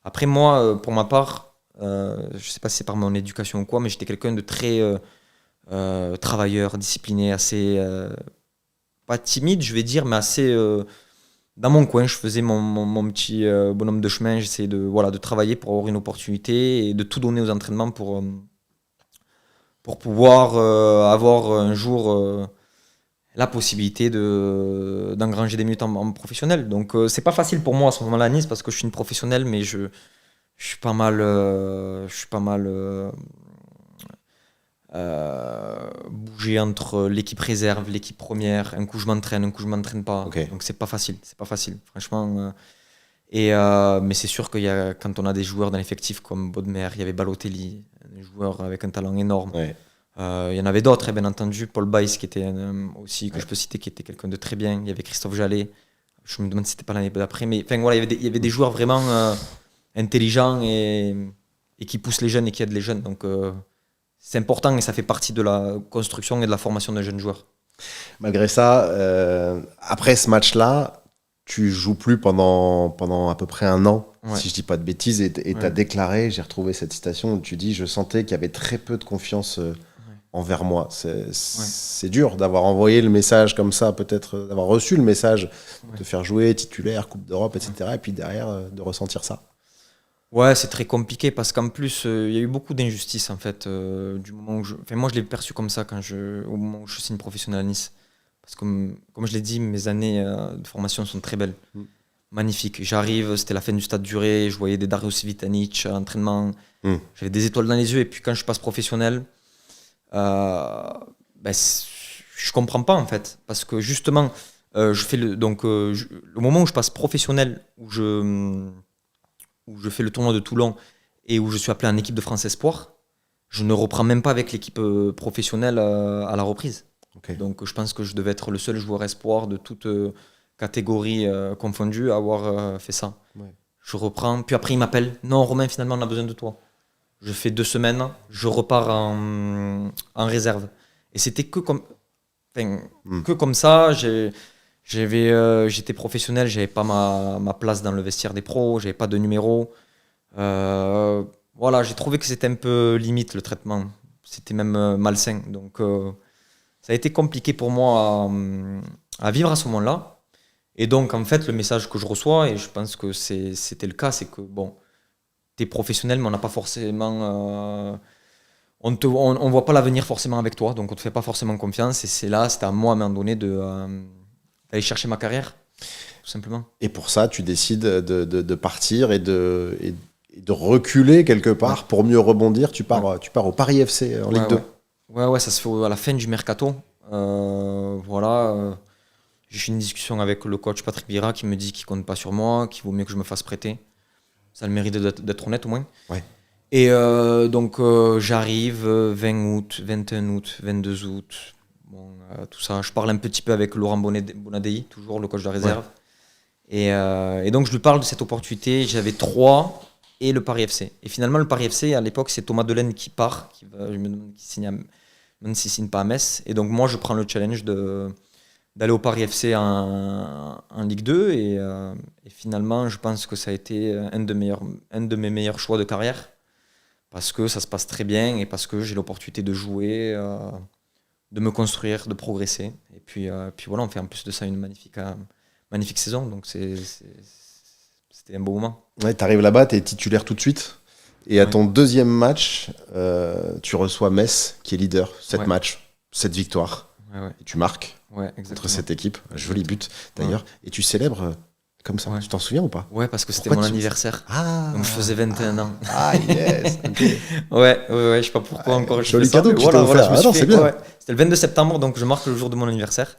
Après, moi, pour ma part, je ne sais pas si c'est par mon éducation ou quoi, mais j'étais quelqu'un de très travailleur, discipliné, assez... pas timide, je vais dire, mais assez... dans mon coin, je faisais mon petit bonhomme de chemin. J'essayais de travailler pour avoir une opportunité et de tout donner aux entraînements pour pouvoir avoir un jour la possibilité d'engranger des minutes en professionnel. Donc c'est pas facile pour moi à ce moment-là à Nice parce que je suis une professionnelle, mais je suis pas mal bougé entre l'équipe réserve, l'équipe première. Un coup je m'entraîne, un coup je m'entraîne pas. Okay. Donc c'est pas facile, franchement. Mais c'est sûr qu'il y a, quand on a des joueurs dans l'effectif comme Bodmer, il y avait Balotelli, un joueur avec un talent énorme. Il y en avait d'autres, bien entendu. Paul Baïs, qui était aussi, que je peux citer, qui était quelqu'un de très bien. Il y avait Christophe Jallet. Je me demande si c'était pas l'année d'après. Mais enfin, voilà, il y avait des joueurs vraiment intelligents et qui poussent les jeunes et qui aident les jeunes. Donc c'est important et ça fait partie de la construction et de la formation d'un jeune joueur. Malgré ça, après ce match-là, tu joues plus pendant à peu près un an, si je dis pas de bêtises, et tu as déclaré, j'ai retrouvé cette citation où tu dis « Je sentais qu'il y avait très peu de confiance envers moi ». C'est dur d'avoir envoyé le message comme ça, peut-être d'avoir reçu le message, de faire jouer titulaire, Coupe d'Europe, etc. Et puis derrière, de ressentir ça. Ouais, c'est très compliqué parce qu'en plus, il y a eu beaucoup d'injustices en fait. Du moment où moi, je l'ai perçu comme ça au moment où je signe professionnel à Nice. Parce que, comme je l'ai dit, mes années de formation sont très belles. Magnifiques. J'arrive, c'était la fin du stade Duré, je voyais des Darius Vitanic à l'entraînement. J'avais des étoiles dans les yeux. Et puis quand je passe professionnel, je comprends pas en fait. Parce que justement, le moment où je passe professionnel, où je fais le tournoi de Toulon et où je suis appelé en équipe de France Espoir, je ne reprends même pas avec l'équipe professionnelle à la reprise. Okay. Donc je pense que je devais être le seul joueur espoir de toute catégorie confondue à avoir fait ça. Ouais. Je reprends, puis après il m'appelle, non Romain, finalement on a besoin de toi. Je fais 2 semaines, je repars en réserve. Et c'était que comme ça, j'étais professionnel, j'avais pas ma place dans le vestiaire des pros, j'avais pas de numéro. Voilà, j'ai trouvé que c'était un peu limite le traitement. C'était même malsain. Donc ça a été compliqué pour moi à vivre à ce moment-là. Et donc en fait, le message que je reçois, et je pense que c'était le cas, c'est que bon, t'es professionnel, mais on n'a pas forcément... on voit pas l'avenir forcément avec toi, donc on te fait pas forcément confiance. Et c'était à moi à un moment donné d'aller chercher ma carrière, tout simplement. Et pour ça, tu décides de partir et de reculer quelque part pour mieux rebondir. Tu pars au Paris FC en Ligue 2. Ouais, ça se fait à la fin du mercato. J'ai eu une discussion avec le coach Patrick Vieira qui me dit qu'il compte pas sur moi, qu'il vaut mieux que je me fasse prêter. Ça a le mérite d'être honnête au moins. Ouais. Et donc j'arrive 20 août, 21 août, 22 août. Bon, tout ça, je parle un petit peu avec Laurent Bonadei, toujours le coach de la réserve. Ouais. Et donc je lui parle de cette opportunité. J'avais 3 et le Paris FC. Et finalement, le Paris FC, à l'époque, c'est Thomas Delaine qui part, je me demande même s'il signe pas à Metz. Et donc moi, je prends le challenge d'aller au Paris FC en Ligue 2. Et finalement, je pense que ça a été un de mes meilleurs choix de carrière. Parce que ça se passe très bien et parce que j'ai l'opportunité de jouer, de me construire, de progresser. Et puis voilà, on fait en plus de ça une magnifique saison. Donc c'était un beau moment. Ouais, t'arrives là-bas, t'es titulaire tout de suite. Et à ton deuxième match, tu reçois Metz, qui est leader. 7 matchs, 7 victoires. Ouais. Et tu marques contre cette équipe. Un joli but, d'ailleurs. Et tu célèbres comme ça. Tu t'en souviens ou pas? Ouais, parce que c'était mon anniversaire. Donc je faisais 21 ans. Ah, yes. Okay. Ouais, je sais pas pourquoi encore. Joli cadeau que tu t'as offert. C'est bien. C'était le 22 septembre, donc je marque le jour de mon anniversaire.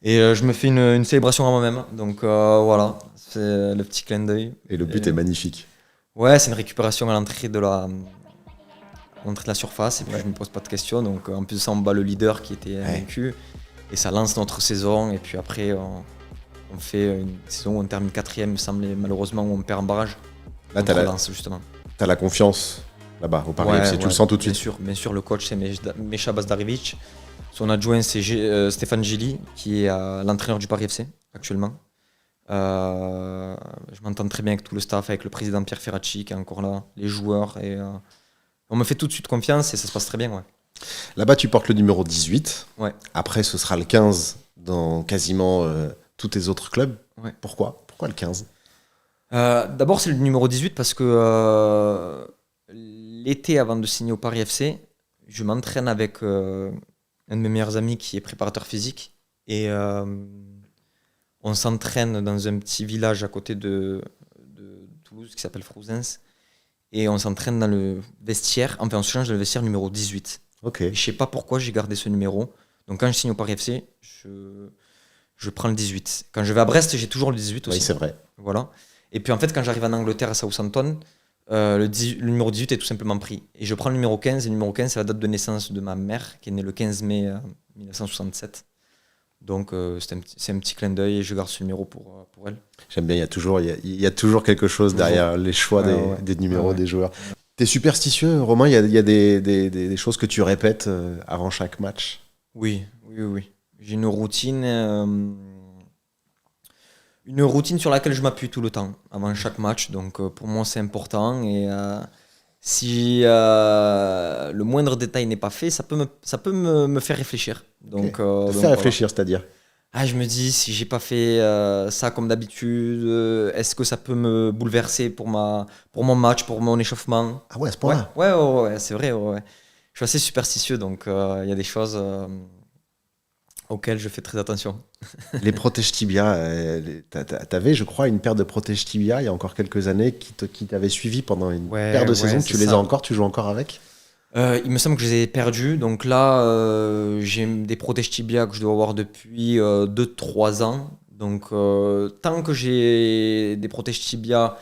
Et je me fais une célébration à moi-même. Donc voilà, c'est le petit clin d'œil. Et le but est magnifique. Ouais, c'est une récupération à l'entrée de la surface. Et puis je me pose pas de questions. Donc en plus de ça, on bat le leader qui était vaincu. Et ça lance notre saison. Et puis après, on fait une saison où on termine 4ème, il me semble, malheureusement, où on perd en barrage. Là, justement. T'as la confiance là-bas au Paris FC, tu le sens tout de suite. Bien sûr, le coach c'est Mecha Bazdarevic. Son adjoint c'est Stéphane Gilly, qui est l'entraîneur du Paris FC actuellement. Je m'entends très bien avec tout le staff, avec le président Pierre Ferracci qui est encore là, les joueurs. Et on me fait tout de suite confiance et ça se passe très bien. Ouais. Là-bas, tu portes le numéro 18. Ouais. Après, ce sera le 15 dans quasiment tous tes autres clubs. Ouais. Pourquoi le 15 ? D'abord, c'est le numéro 18 parce que l'été avant de signer au Paris FC, je m'entraîne avec un de mes meilleurs amis qui est préparateur physique. Et on s'entraîne dans un petit village à côté de Toulouse qui s'appelle Frouzens. Et on s'entraîne dans le vestiaire, enfin on se change dans le vestiaire numéro 18. Okay. Je sais pas pourquoi j'ai gardé ce numéro. Donc quand je signe au Paris FC, je prends le 18. Quand je vais à Brest, j'ai toujours le 18 aussi. Oui, c'est vrai. Voilà. Et puis en fait, quand j'arrive en Angleterre à Southampton, le numéro 18 est tout simplement pris. Et je prends le numéro 15. Et le numéro 15, c'est la date de naissance de ma mère, qui est née le 15 mai 1967. Donc c'est un petit clin d'œil et je garde ce numéro pour elle. J'aime bien, il y a toujours quelque chose derrière les choix des numéros des joueurs. T'es superstitieux, Romain? Il y a des choses que tu répètes avant chaque match? Oui. J'ai une routine sur laquelle je m'appuie tout le temps avant chaque match. Donc pour moi c'est important et si le moindre détail n'est pas fait, ça peut me faire réfléchir. Donc, te faire réfléchir, c'est-à-dire? Je me dis, si j'ai pas fait ça comme d'habitude, est-ce que ça peut me bouleverser pour mon match, pour mon échauffement? Ah ouais, à ce point-là? Ouais, c'est vrai. Ouais. Je suis assez superstitieux, donc il y a des choses auxquelles je fais très attention. Les protèges tibia, t'avais, je crois, une paire de protèges tibia il y a encore quelques années qui t'avait suivi pendant une paire de saisons. Tu les as encore, tu joues encore avec? Il me semble que je les ai perdus. Donc là, j'ai des protèges tibia que je dois avoir depuis 2-3 ans. Donc tant que j'ai des protèges tibia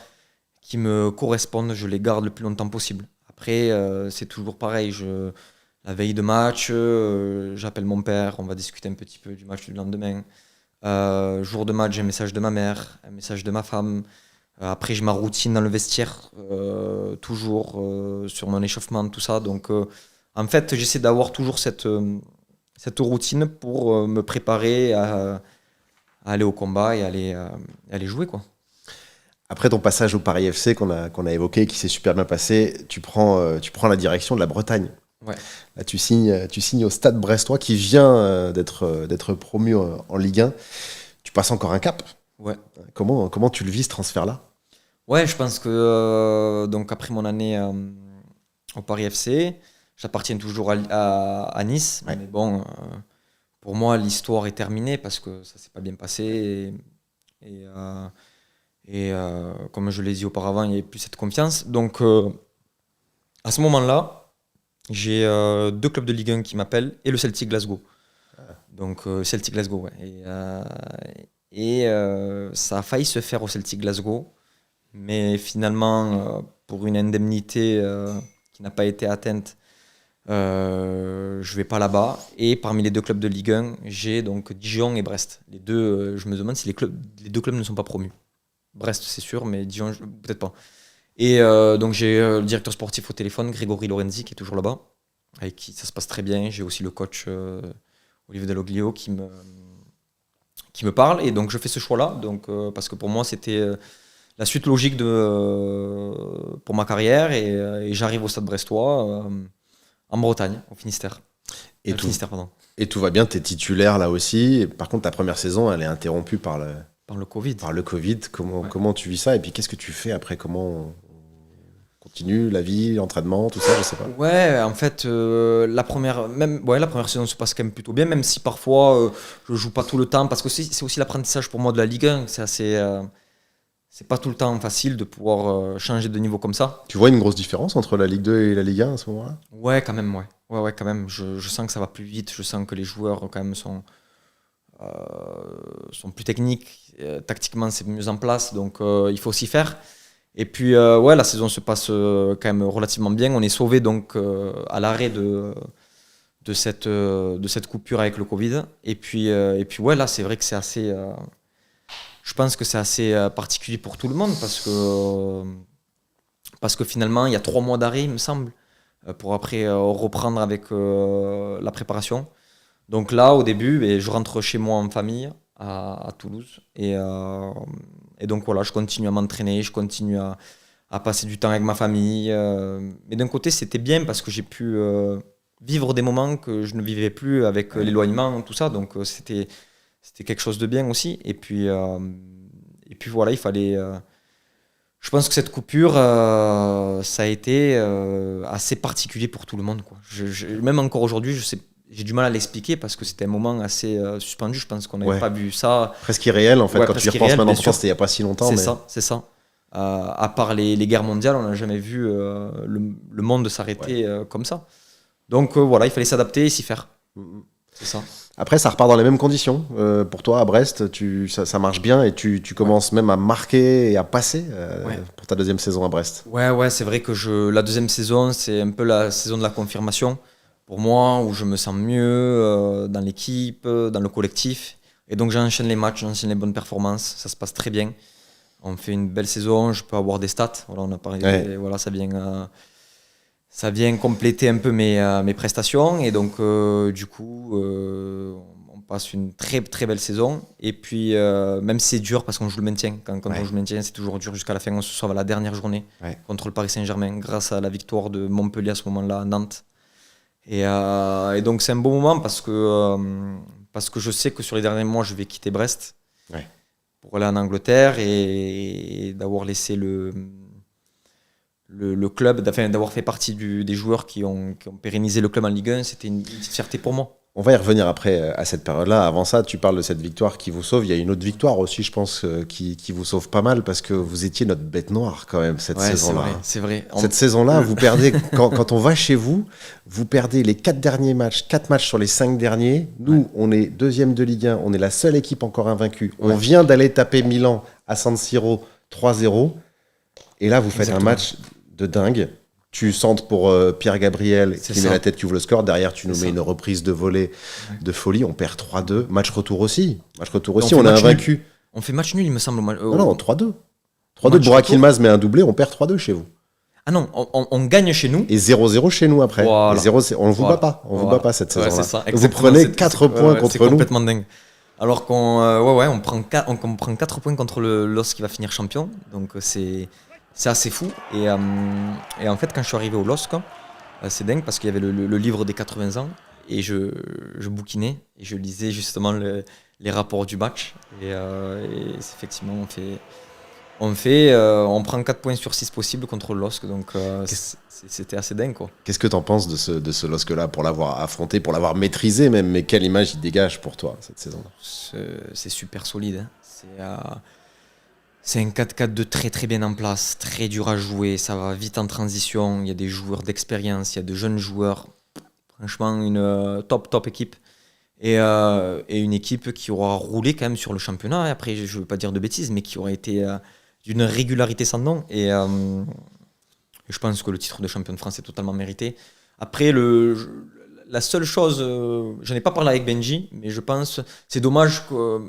qui me correspondent, je les garde le plus longtemps possible. Après, c'est toujours pareil. La veille de match, j'appelle mon père, on va discuter un petit peu du match du lendemain. Jour de match, j'ai un message de ma mère, un message de ma femme. Après, j'ai ma routine dans le vestiaire, toujours sur mon échauffement, tout ça. Donc, en fait, j'essaie d'avoir toujours cette routine pour me préparer à aller au combat et aller jouer, quoi. Après ton passage au Paris FC qu'on a évoqué, qui s'est super bien passé, tu prends la direction de la Bretagne. Ouais. Là, tu signes au Stade Brestois qui vient d'être promu en Ligue 1. Tu passes encore un cap. Ouais. Comment tu le vis, ce transfert-là? Ouais, je pense que donc après mon année au Paris FC, j'appartiens toujours à Nice. Ouais. Mais bon, pour moi, l'histoire est terminée parce que ça s'est pas bien passé. Et comme je l'ai dit auparavant, il n'y avait plus cette confiance. Donc, à ce moment-là, j'ai 2 clubs de Ligue 1 qui m'appellent et le Celtic Glasgow. Donc, Celtic Glasgow, ouais. Et ça a failli se faire au Celtic Glasgow. Mais finalement, pour une indemnité qui n'a pas été atteinte, Je vais pas là-bas. Et parmi les 2 clubs de Ligue 1, j'ai donc Dijon et Brest. Les deux, je me demande si les 2 clubs ne sont pas promus. Brest, c'est sûr, mais Dijon, peut-être pas. Et donc j'ai le directeur sportif au téléphone, Grégory Lorenzi, qui est toujours là-bas, avec qui ça se passe très bien. J'ai aussi le coach Olivier Dalloglio qui me parle. Et donc je fais ce choix-là, donc, parce que pour moi, c'était la suite logique pour ma carrière. Et j'arrive au Stade Brestois. En Bretagne, au Finistère. Finistère, pardon. Et tout va bien, tu es titulaire là aussi. Par contre, ta première saison, elle est interrompue par le Covid. Par le Covid. Comment tu vis ça? Et puis, qu'est-ce que tu fais après? Comment on continue la vie, l'entraînement, tout ça? Je sais pas. Ouais, en fait, la première saison se passe quand même plutôt bien, même si parfois je joue pas tout le temps, parce que c'est aussi l'apprentissage pour moi de la Ligue 1. C'est assez. C'est pas tout le temps facile de pouvoir changer de niveau comme ça. Tu vois une grosse différence entre la Ligue 2 et la Ligue 1 à ce moment-là? Ouais, quand même, ouais. Ouais, quand même. Je sens que ça va plus vite. Je sens que les joueurs, quand même, sont plus techniques. Tactiquement, c'est mieux en place. Donc, il faut aussi faire. Et puis, la saison se passe quand même relativement bien. On est sauvé donc à l'arrêt de cette coupure avec le Covid. Et puis là, c'est vrai que c'est assez. Je pense que c'est assez particulier pour tout le monde parce que finalement, il y a 3 mois d'arrêt, il me semble, pour après reprendre avec la préparation. Donc là, au début, je rentre chez moi en famille à Toulouse. Et donc voilà, je continue à m'entraîner, je continue à passer du temps avec ma famille. Mais d'un côté, c'était bien parce que j'ai pu vivre des moments que je ne vivais plus avec l'éloignement, tout ça. Donc c'était quelque chose de bien aussi. Et puis voilà, il fallait. Je pense que cette coupure, ça a été assez particulier pour tout le monde, quoi. Même encore aujourd'hui, j'ai du mal à l'expliquer parce que c'était un moment assez suspendu. Je pense qu'on n'avait pas vu ça. Presque irréel, en fait, quand tu y repenses maintenant. Pourtant, c'était il n'y a pas si longtemps. C'est ça. À part les guerres mondiales, on n'a jamais vu le monde s'arrêter comme ça. Donc voilà, il fallait s'adapter et s'y faire. C'est ça. Après, ça repart dans les mêmes conditions. Pour toi, à Brest, ça marche bien et tu commences même à marquer et à passer pour ta 2e saison à Brest. Ouais, c'est vrai que la 2e saison, c'est un peu la saison de la confirmation pour moi, où je me sens mieux dans l'équipe, dans le collectif. Et donc, j'enchaîne les matchs, j'enchaîne les bonnes performances. Ça se passe très bien. On fait une belle saison, je peux avoir des stats. Voilà, on a parlé, voilà, ça vient compléter un peu mes prestations. Et donc, du coup, on passe une très, très belle saison. Et puis, même si c'est dur parce qu'on joue le maintien. Quand on joue le maintien, c'est toujours dur jusqu'à la fin. On se sauve à la dernière journée contre le Paris Saint-Germain grâce à la victoire de Montpellier à ce moment-là à Nantes. Et donc, c'est un beau moment parce que je sais que sur les derniers mois, je vais quitter Brest pour aller en Angleterre et d'avoir laissé le club, d'avoir fait partie des joueurs qui ont pérennisé le club en Ligue 1, c'était une petite fierté pour moi. On va y revenir après à cette période-là. Avant ça, tu parles de cette victoire qui vous sauve. Il y a une autre victoire aussi, je pense, qui vous sauve pas mal parce que vous étiez notre bête noire quand même cette saison-là. C'est vrai. Cette saison-là, vous perdez, quand on va chez vous, vous perdez les 4 derniers matchs, 4 matchs sur les 5 derniers. Nous, on est 2e de Ligue 1, on est la seule équipe encore invaincue. On vient d'aller taper Milan à San Siro 3-0. Et là, vous faites un match de dingue. Tu centres pour Pierre Gabriel qui met la tête, qui ouvre le score. Derrière, tu nous mets une reprise de volée de folie. On perd 3-2. Match retour aussi. On est invaincu. On fait match nul, il me semble. Non, 3-2. 3-2, Burak Yilmaz met un doublé. On perd 3-2 chez vous. Ah non, on gagne chez nous. Et 0-0 chez nous après. Voilà. Et 0, on ne vous bat pas. On vous bat pas cette saison-là. C'est ça. Vous prenez 4 points contre nous. C'est complètement dingue. Alors qu'on prend 4 points contre le LOSC qui va finir champion. Donc c'est assez fou. Et en fait, quand je suis arrivé au LOSC, c'est dingue parce qu'il y avait le livre des 80 ans et je bouquinais et je lisais justement les rapports du match. Et effectivement, on prend 4 points sur 6 possibles contre le LOSC. Donc c'était assez dingue, quoi. Qu'est-ce que tu en penses de ce LOSC-là pour l'avoir affronté, pour l'avoir maîtrisé même? Mais quelle image il dégage pour toi cette saison-là? C'est super solide. C'est un 4-4-2 très très bien en place, très dur à jouer, ça va vite en transition, il y a des joueurs d'expérience, il y a de jeunes joueurs, franchement une top équipe. Et une équipe qui aura roulé quand même sur le championnat, après je ne veux pas dire de bêtises, mais qui aura été d'une régularité sans nom. Et je pense que le titre de champion de France est totalement mérité. Après, la seule chose, j'en ai pas parlé avec Benji, mais je pense, c'est dommage que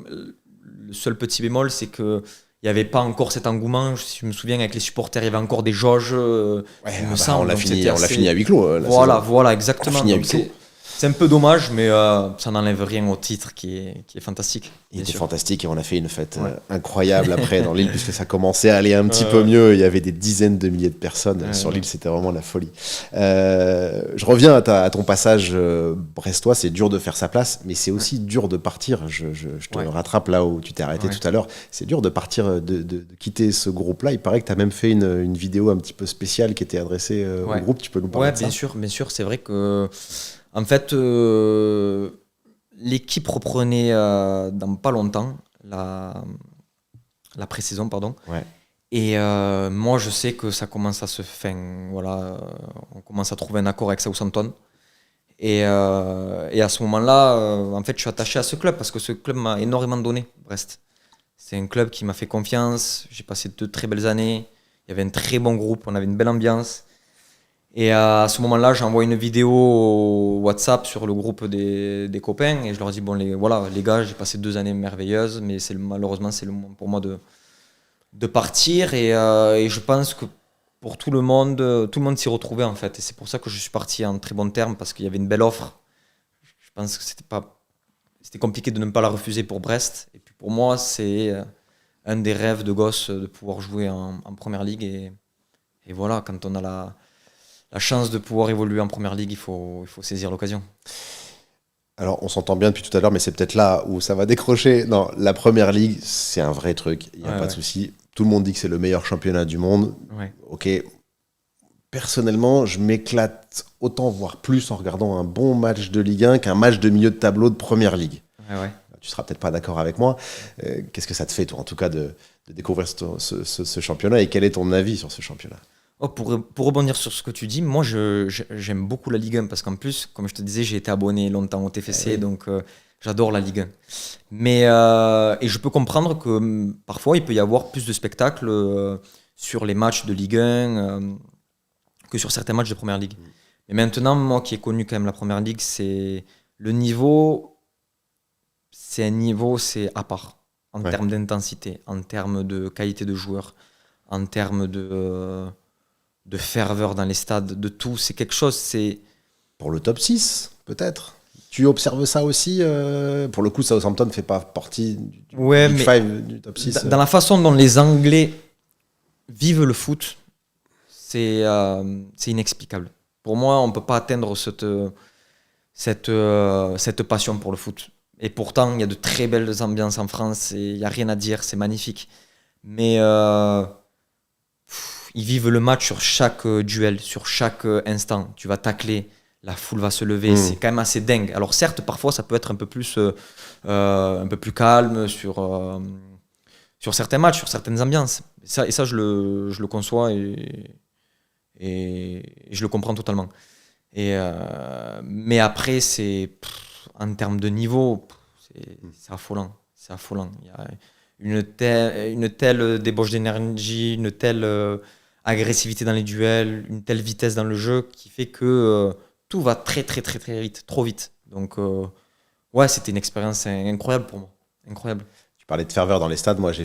le seul petit bémol, c'est que il n'y avait pas encore cet engouement. Je me souviens, avec les supporters, il y avait encore des jauges, il me semble. On l'a Donc fini à huis clos. La voilà, saison. voilà, On exactement. finit à Donc huis clos. c'est un peu dommage, mais ça n'enlève rien au titre qui est fantastique. Il était sûr. fantastique et on a fait une fête incroyable après dans l'île puisque ça commençait à aller un petit peu mieux. Il y avait des dizaines de milliers de personnes sur l'île, c'était vraiment la folie. Je reviens à ton passage brestois, c'est dur de faire sa place, mais c'est aussi dur de partir. Je te rattrape là où tu t'es arrêté tout à l'heure. C'est dur de partir, de quitter ce groupe-là. Il paraît que tu as même fait une vidéo un petit peu spéciale qui était adressée au groupe. Tu peux nous parler de ça? Bien sûr. C'est vrai que, en fait, l'équipe reprenait dans pas longtemps la pré-saison, pardon. Ouais. Et moi, je sais que ça commence à se faire. Voilà, on commence à trouver un accord avec Southampton. Et à ce moment-là, en fait, je suis attaché à ce club parce que ce club m'a énormément donné, Brest. C'est un club qui m'a fait confiance. J'ai passé 2 très belles années. Il y avait un très bon groupe, on avait une belle ambiance. Et à ce moment-là, j'envoie une vidéo au WhatsApp sur le groupe des copains et je leur dis bon, les gars, j'ai passé 2 années merveilleuses, mais malheureusement, c'est le moment pour moi de partir. Et je pense que pour tout le monde s'y retrouvait en fait. Et c'est pour ça que je suis parti en très bon terme parce qu'il y avait une belle offre. Je pense que c'était compliqué de ne pas la refuser pour Brest. Et puis pour moi, c'est un des rêves de gosse de pouvoir jouer en Première Ligue. Et voilà, quand on a la chance de pouvoir évoluer en Première Ligue, il faut saisir l'occasion. Alors, on s'entend bien depuis tout à l'heure, mais c'est peut-être là où ça va décrocher. Non, la Première Ligue, c'est un vrai truc. Il n'y a pas de souci. Tout le monde dit que c'est le meilleur championnat du monde. Ouais. Ok. Personnellement, je m'éclate autant, voire plus, en regardant un bon match de Ligue 1 qu'un match de milieu de tableau de Première Ligue. Ouais. Tu seras peut-être pas d'accord avec moi. Qu'est-ce que ça te fait, toi, en tout cas, de découvrir ce championnat, et quel est ton avis sur ce championnat? Pour rebondir sur ce que tu dis, moi j'aime beaucoup la Ligue 1 parce qu'en plus, comme je te disais, j'ai été abonné longtemps au TFC, donc j'adore la Ligue 1. Mais, et je peux comprendre que parfois il peut y avoir plus de spectacles sur les matchs de Ligue 1 que sur certains matchs de Première Ligue. Mais maintenant, moi qui ai connu quand même la Première Ligue, c'est le niveau, c'est à part en termes d'intensité, en termes de qualité de joueurs, en termes de ferveur dans les stades, de tout. C'est quelque chose, c'est... Pour le top 6, peut-être. Tu observes ça aussi pour le coup, Southampton ne fait pas partie du Big Five, du top 6. Dans la façon dont les Anglais vivent le foot, c'est inexplicable. Pour moi, on ne peut pas atteindre cette passion pour le foot. Et pourtant, il y a de très belles ambiances en France et il n'y a rien à dire, c'est magnifique. Mais ils vivent le match sur chaque duel, sur chaque instant. Tu vas tacler, la foule va se lever, c'est quand même assez dingue. Alors certes, parfois, ça peut être un peu plus calme sur certains matchs, sur certaines ambiances. Et ça je le conçois et je le comprends totalement. Mais après, en termes de niveau, c'est affolant. C'est affolant. Il y a une telle débauche d'énergie, une telle agressivité dans les duels, une telle vitesse dans le jeu qui fait que tout va très très très très vite, trop vite. Donc c'était une expérience incroyable pour moi. Incroyable. Tu parlais de ferveur dans les stades. Moi, j'ai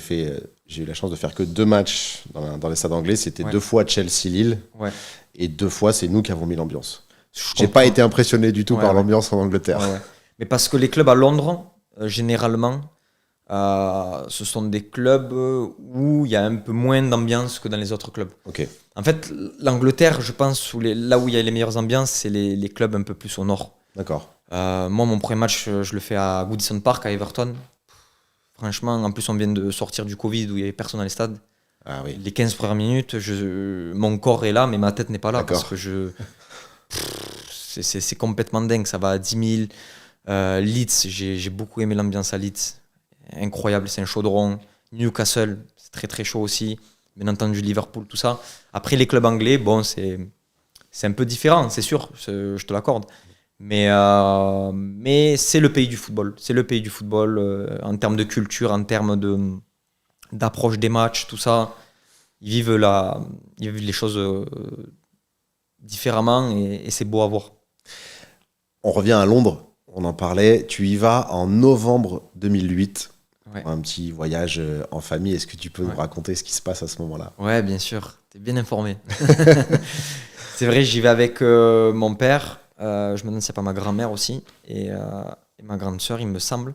eu la chance de faire que 2 matchs dans les stades anglais. C'était 2 fois Chelsea-Lille et 2 fois, c'est nous qui avons mis l'ambiance. J'ai pas été impressionné du tout par l'ambiance en Angleterre. Mais parce que les clubs à Londres, généralement, ce sont des clubs où il y a un peu moins d'ambiance que dans les autres clubs. Okay. En fait, l'Angleterre, je pense, là où il y a les meilleures ambiances, c'est les clubs un peu plus au nord. D'accord. Moi, mon premier match, je le fais à Goodison Park, à Everton. Franchement, en plus, on vient de sortir du Covid où il n'y avait personne dans les stades. Ah oui. Les 15 premières minutes, mon corps est là, mais ma tête n'est pas là. D'accord. Parce que c'est complètement dingue. Ça va à 10 000. Leeds, j'ai beaucoup aimé l'ambiance à Leeds. Incroyable, c'est un chaudron. Newcastle, c'est très très chaud aussi. Bien entendu, Liverpool, tout ça. Après, les clubs anglais, bon, c'est un peu différent, c'est sûr, je te l'accorde. Mais c'est le pays du football. C'est le pays du football en termes de culture, en termes d'approche des matchs, tout ça. Ils vivent les choses différemment et c'est beau à voir. On revient à Londres, on en parlait. Tu y vas en novembre 2008. Ouais. Un petit voyage en famille. Est-ce que tu peux nous raconter ce qui se passe à ce moment-là? Ouais, bien sûr. T'es bien informé. C'est vrai, j'y vais avec mon père. Je me demande si c'est pas ma grand-mère aussi. Et ma grande sœur, il me semble.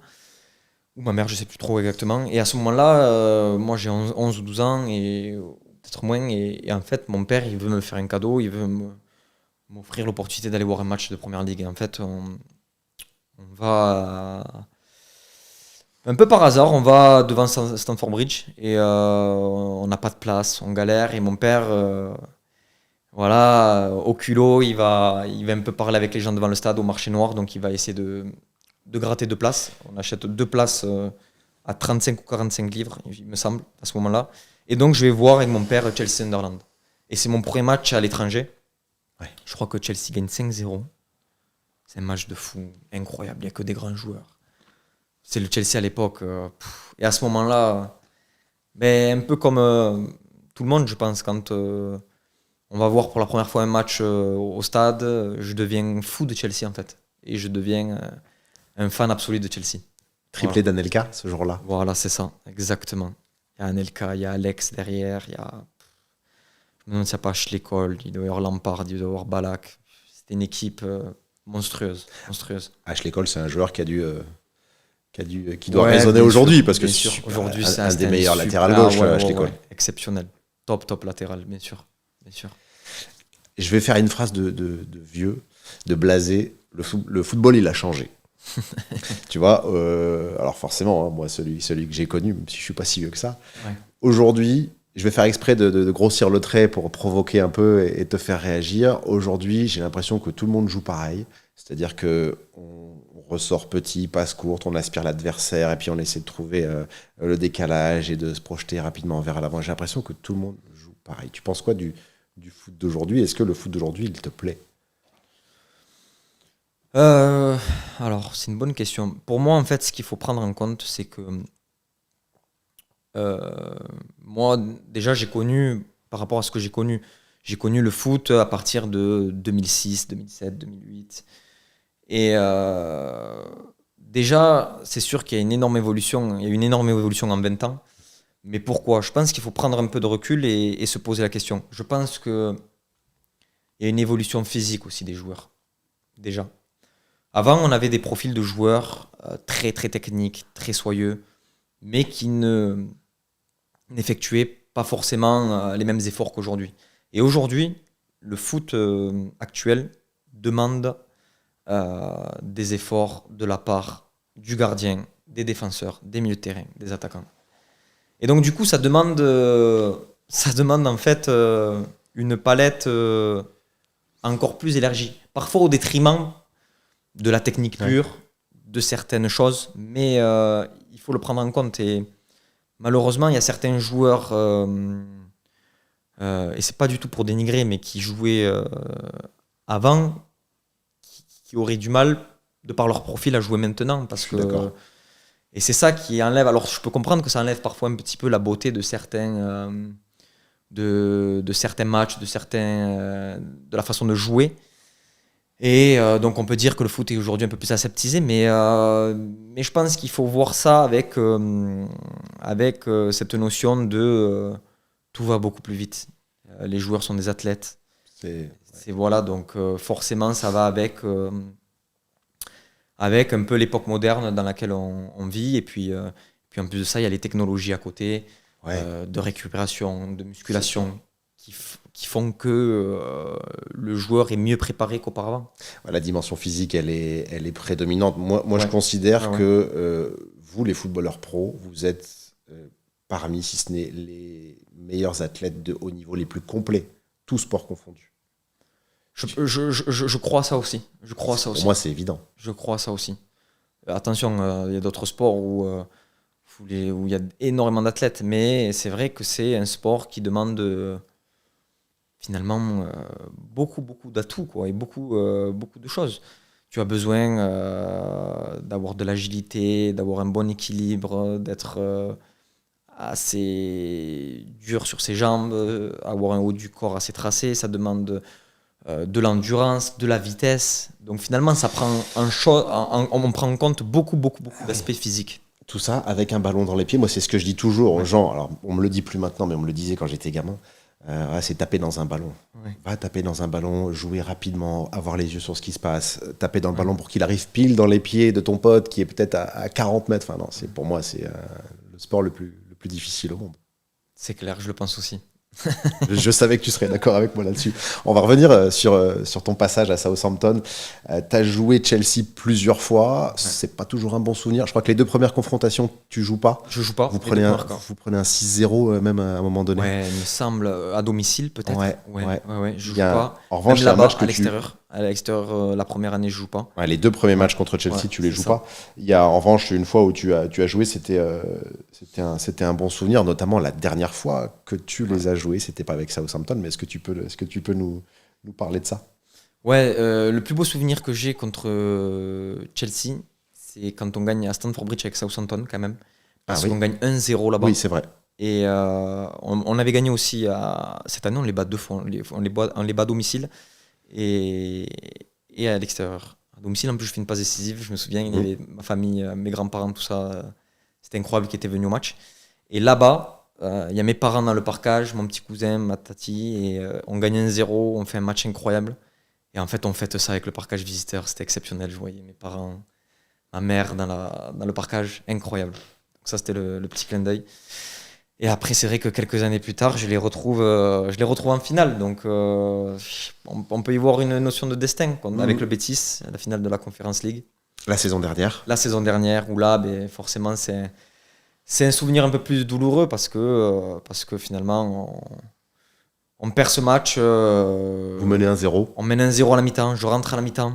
Ou ma mère, je sais plus trop exactement. Et à ce moment-là, moi j'ai 11 ou 12 ans, et peut-être moins. Et en fait, mon père, il veut me faire un cadeau. Il veut m'offrir l'opportunité d'aller voir un match de Première Ligue. Et en fait, on va... Un peu par hasard, on va devant Stamford Bridge et on n'a pas de place, on galère. Et mon père, voilà, au culot, il va un peu parler avec les gens devant le stade au marché noir, donc il va essayer de gratter 2 places. On achète 2 places à 35 ou 45 livres, il me semble, à ce moment-là. Et donc je vais voir avec mon père Chelsea-Sunderland. Et c'est mon premier match à l'étranger. Ouais. Je crois que Chelsea gagne 5-0. C'est un match de fou, incroyable, il n'y a que des grands joueurs. C'est le Chelsea à l'époque. Et à ce moment-là, un peu comme tout le monde, je pense, quand on va voir pour la première fois un match au stade, je deviens fou de Chelsea en fait. Et je deviens un fan absolu de Chelsea. Triplé d'Anelka ce jour-là. Voilà, c'est ça, exactement. Il y a Anelka, il y a Alex derrière, il y a... Je me demande s'il n'y a pas Ashley Cole, il doit y avoir Lampard, il doit y avoir Ballack. C'était une équipe monstrueuse. Ashley Cole, c'est un joueur qui doit résonner aujourd'hui, parce que c'est aujourd'hui, un des meilleurs latérales gauche, Ashley Cole. Exceptionnel. Top latéral, bien sûr. Je vais faire une phrase de vieux, de blasé. Le football, il a changé. Tu vois, alors forcément, hein, moi, celui que j'ai connu, même si je suis pas si vieux que ça. Ouais. Aujourd'hui, je vais faire exprès de grossir le trait pour provoquer un peu et te faire réagir. Aujourd'hui, j'ai l'impression que tout le monde joue pareil. C'est-à-dire qu'on ressort petit, passe courte, on aspire l'adversaire et puis on essaie de trouver le décalage et de se projeter rapidement vers l'avant. J'ai l'impression que tout le monde joue pareil. Tu penses quoi du foot d'aujourd'hui? Est-ce que le foot d'aujourd'hui, il te plaît? Alors, c'est une bonne question. Pour moi, en fait, ce qu'il faut prendre en compte, c'est que moi, déjà, par rapport à ce que j'ai connu le foot à partir de 2006, 2007, 2008. Et déjà, c'est sûr qu'il y a une énorme évolution. Il y a eu une énorme évolution en 20 ans. Mais pourquoi? Je pense qu'il faut prendre un peu de recul et se poser la question. Je pense qu'il y a une évolution physique aussi des joueurs. Déjà. Avant, on avait des profils de joueurs très très techniques, très soyeux, mais qui n'effectuaient pas forcément les mêmes efforts qu'aujourd'hui. Et aujourd'hui, le foot actuel demande des efforts de la part du gardien, des défenseurs, des milieux de terrain, des attaquants. Et donc du coup, ça demande en fait une palette encore plus élargie. Parfois au détriment de la technique pure, de certaines choses, mais il faut le prendre en compte. Et malheureusement, il y a certains joueurs, et c'est pas du tout pour dénigrer, mais qui jouaient avant, qui auraient du mal, de par leur profil, à jouer maintenant. Et c'est ça qui enlève. Alors je peux comprendre que ça enlève parfois un petit peu la beauté de certains, de certains matchs, de la façon de jouer. Et donc on peut dire que le foot est aujourd'hui un peu plus aseptisé, mais je pense qu'il faut voir ça avec cette notion de tout va beaucoup plus vite. Les joueurs sont des athlètes. Voilà, donc forcément ça va avec un peu l'époque moderne dans laquelle on vit, et puis en plus de ça il y a les technologies à côté, de récupération, de musculation, qui font que le joueur est mieux préparé qu'auparavant. La dimension physique, elle est prédominante. Moi je considère que vous, les footballeurs pros, vous êtes parmi, si ce n'est les meilleurs athlètes de haut niveau, les plus complets, tous sports confondus. Je crois ça aussi. Pour moi, c'est évident. Je crois ça aussi. Attention, il y a d'autres sports où il y a énormément d'athlètes, mais c'est vrai que c'est un sport qui demande finalement beaucoup d'atouts, quoi, et beaucoup de choses. Tu as besoin d'avoir de l'agilité, d'avoir un bon équilibre, d'être assez dur sur ses jambes, avoir un haut du corps assez tracé. Ça demande de l'endurance, de la vitesse. Donc finalement, ça prend on prend en compte beaucoup d'aspects physiques. Tout ça avec un ballon dans les pieds. Moi, c'est ce que je dis toujours aux gens. Alors, on me le dit plus maintenant, mais on me le disait quand j'étais gamin. C'est taper dans un ballon. Ouais. Va taper dans un ballon, jouer rapidement, avoir les yeux sur ce qui se passe, taper dans le ballon pour qu'il arrive pile dans les pieds de ton pote qui est peut-être à 40 mètres. Enfin, non, pour moi, c'est le sport le plus difficile au monde. C'est clair, je le pense aussi. Je savais que tu serais d'accord avec moi là-dessus. On va revenir sur ton passage à Southampton. Tu as joué Chelsea plusieurs fois. C'est pas toujours un bon souvenir. Je crois que les 2 premières confrontations, tu joues pas. Je joue pas. Vous prenez un 6-0 même à un moment donné. Ouais, il me semble, à domicile peut-être. Ouais, je joue pas. En revanche, même là-bas, à l'extérieur. À l'extérieur, la première année, je joue pas. Ouais, les 2 premiers matchs contre Chelsea, tu les joues pas. Il y a en revanche une fois où tu as joué, c'était un bon souvenir, notamment la dernière fois que tu les as joués, c'était pas avec Southampton, mais est-ce que tu peux nous parler de ça? Ouais, le plus beau souvenir que j'ai contre Chelsea, c'est quand on gagne à Stamford Bridge avec Southampton quand même, parce qu'on gagne 1-0 là-bas. Oui, c'est vrai. Et on avait gagné aussi cette année, on les bat 2 fois, on les bat à domicile et à l'extérieur. À domicile, en plus, je fais une passe décisive. Je me souviens, il y avait ma famille, mes grands-parents, tout ça. C'était incroyable qui étaient venus au match. Et là-bas, il y a mes parents dans le parcage, mon petit cousin, ma tati, et on gagne 1-0, on fait un match incroyable. Et en fait, on fête ça avec le parcage visiteur. C'était exceptionnel. Je voyais mes parents, ma mère dans le parcage, incroyable. Donc ça, c'était le petit clin d'œil. Et après, c'est vrai que quelques années plus tard, je les retrouve en finale. Donc, on peut y voir une notion de destin avec le Betis, la finale de la Conference League. La saison dernière. La saison dernière, où là, forcément, c'est un souvenir un peu plus douloureux parce que finalement, on perd ce match. Vous menez 1-0. On mène 1-0 à la mi-temps. Je rentre à la mi-temps.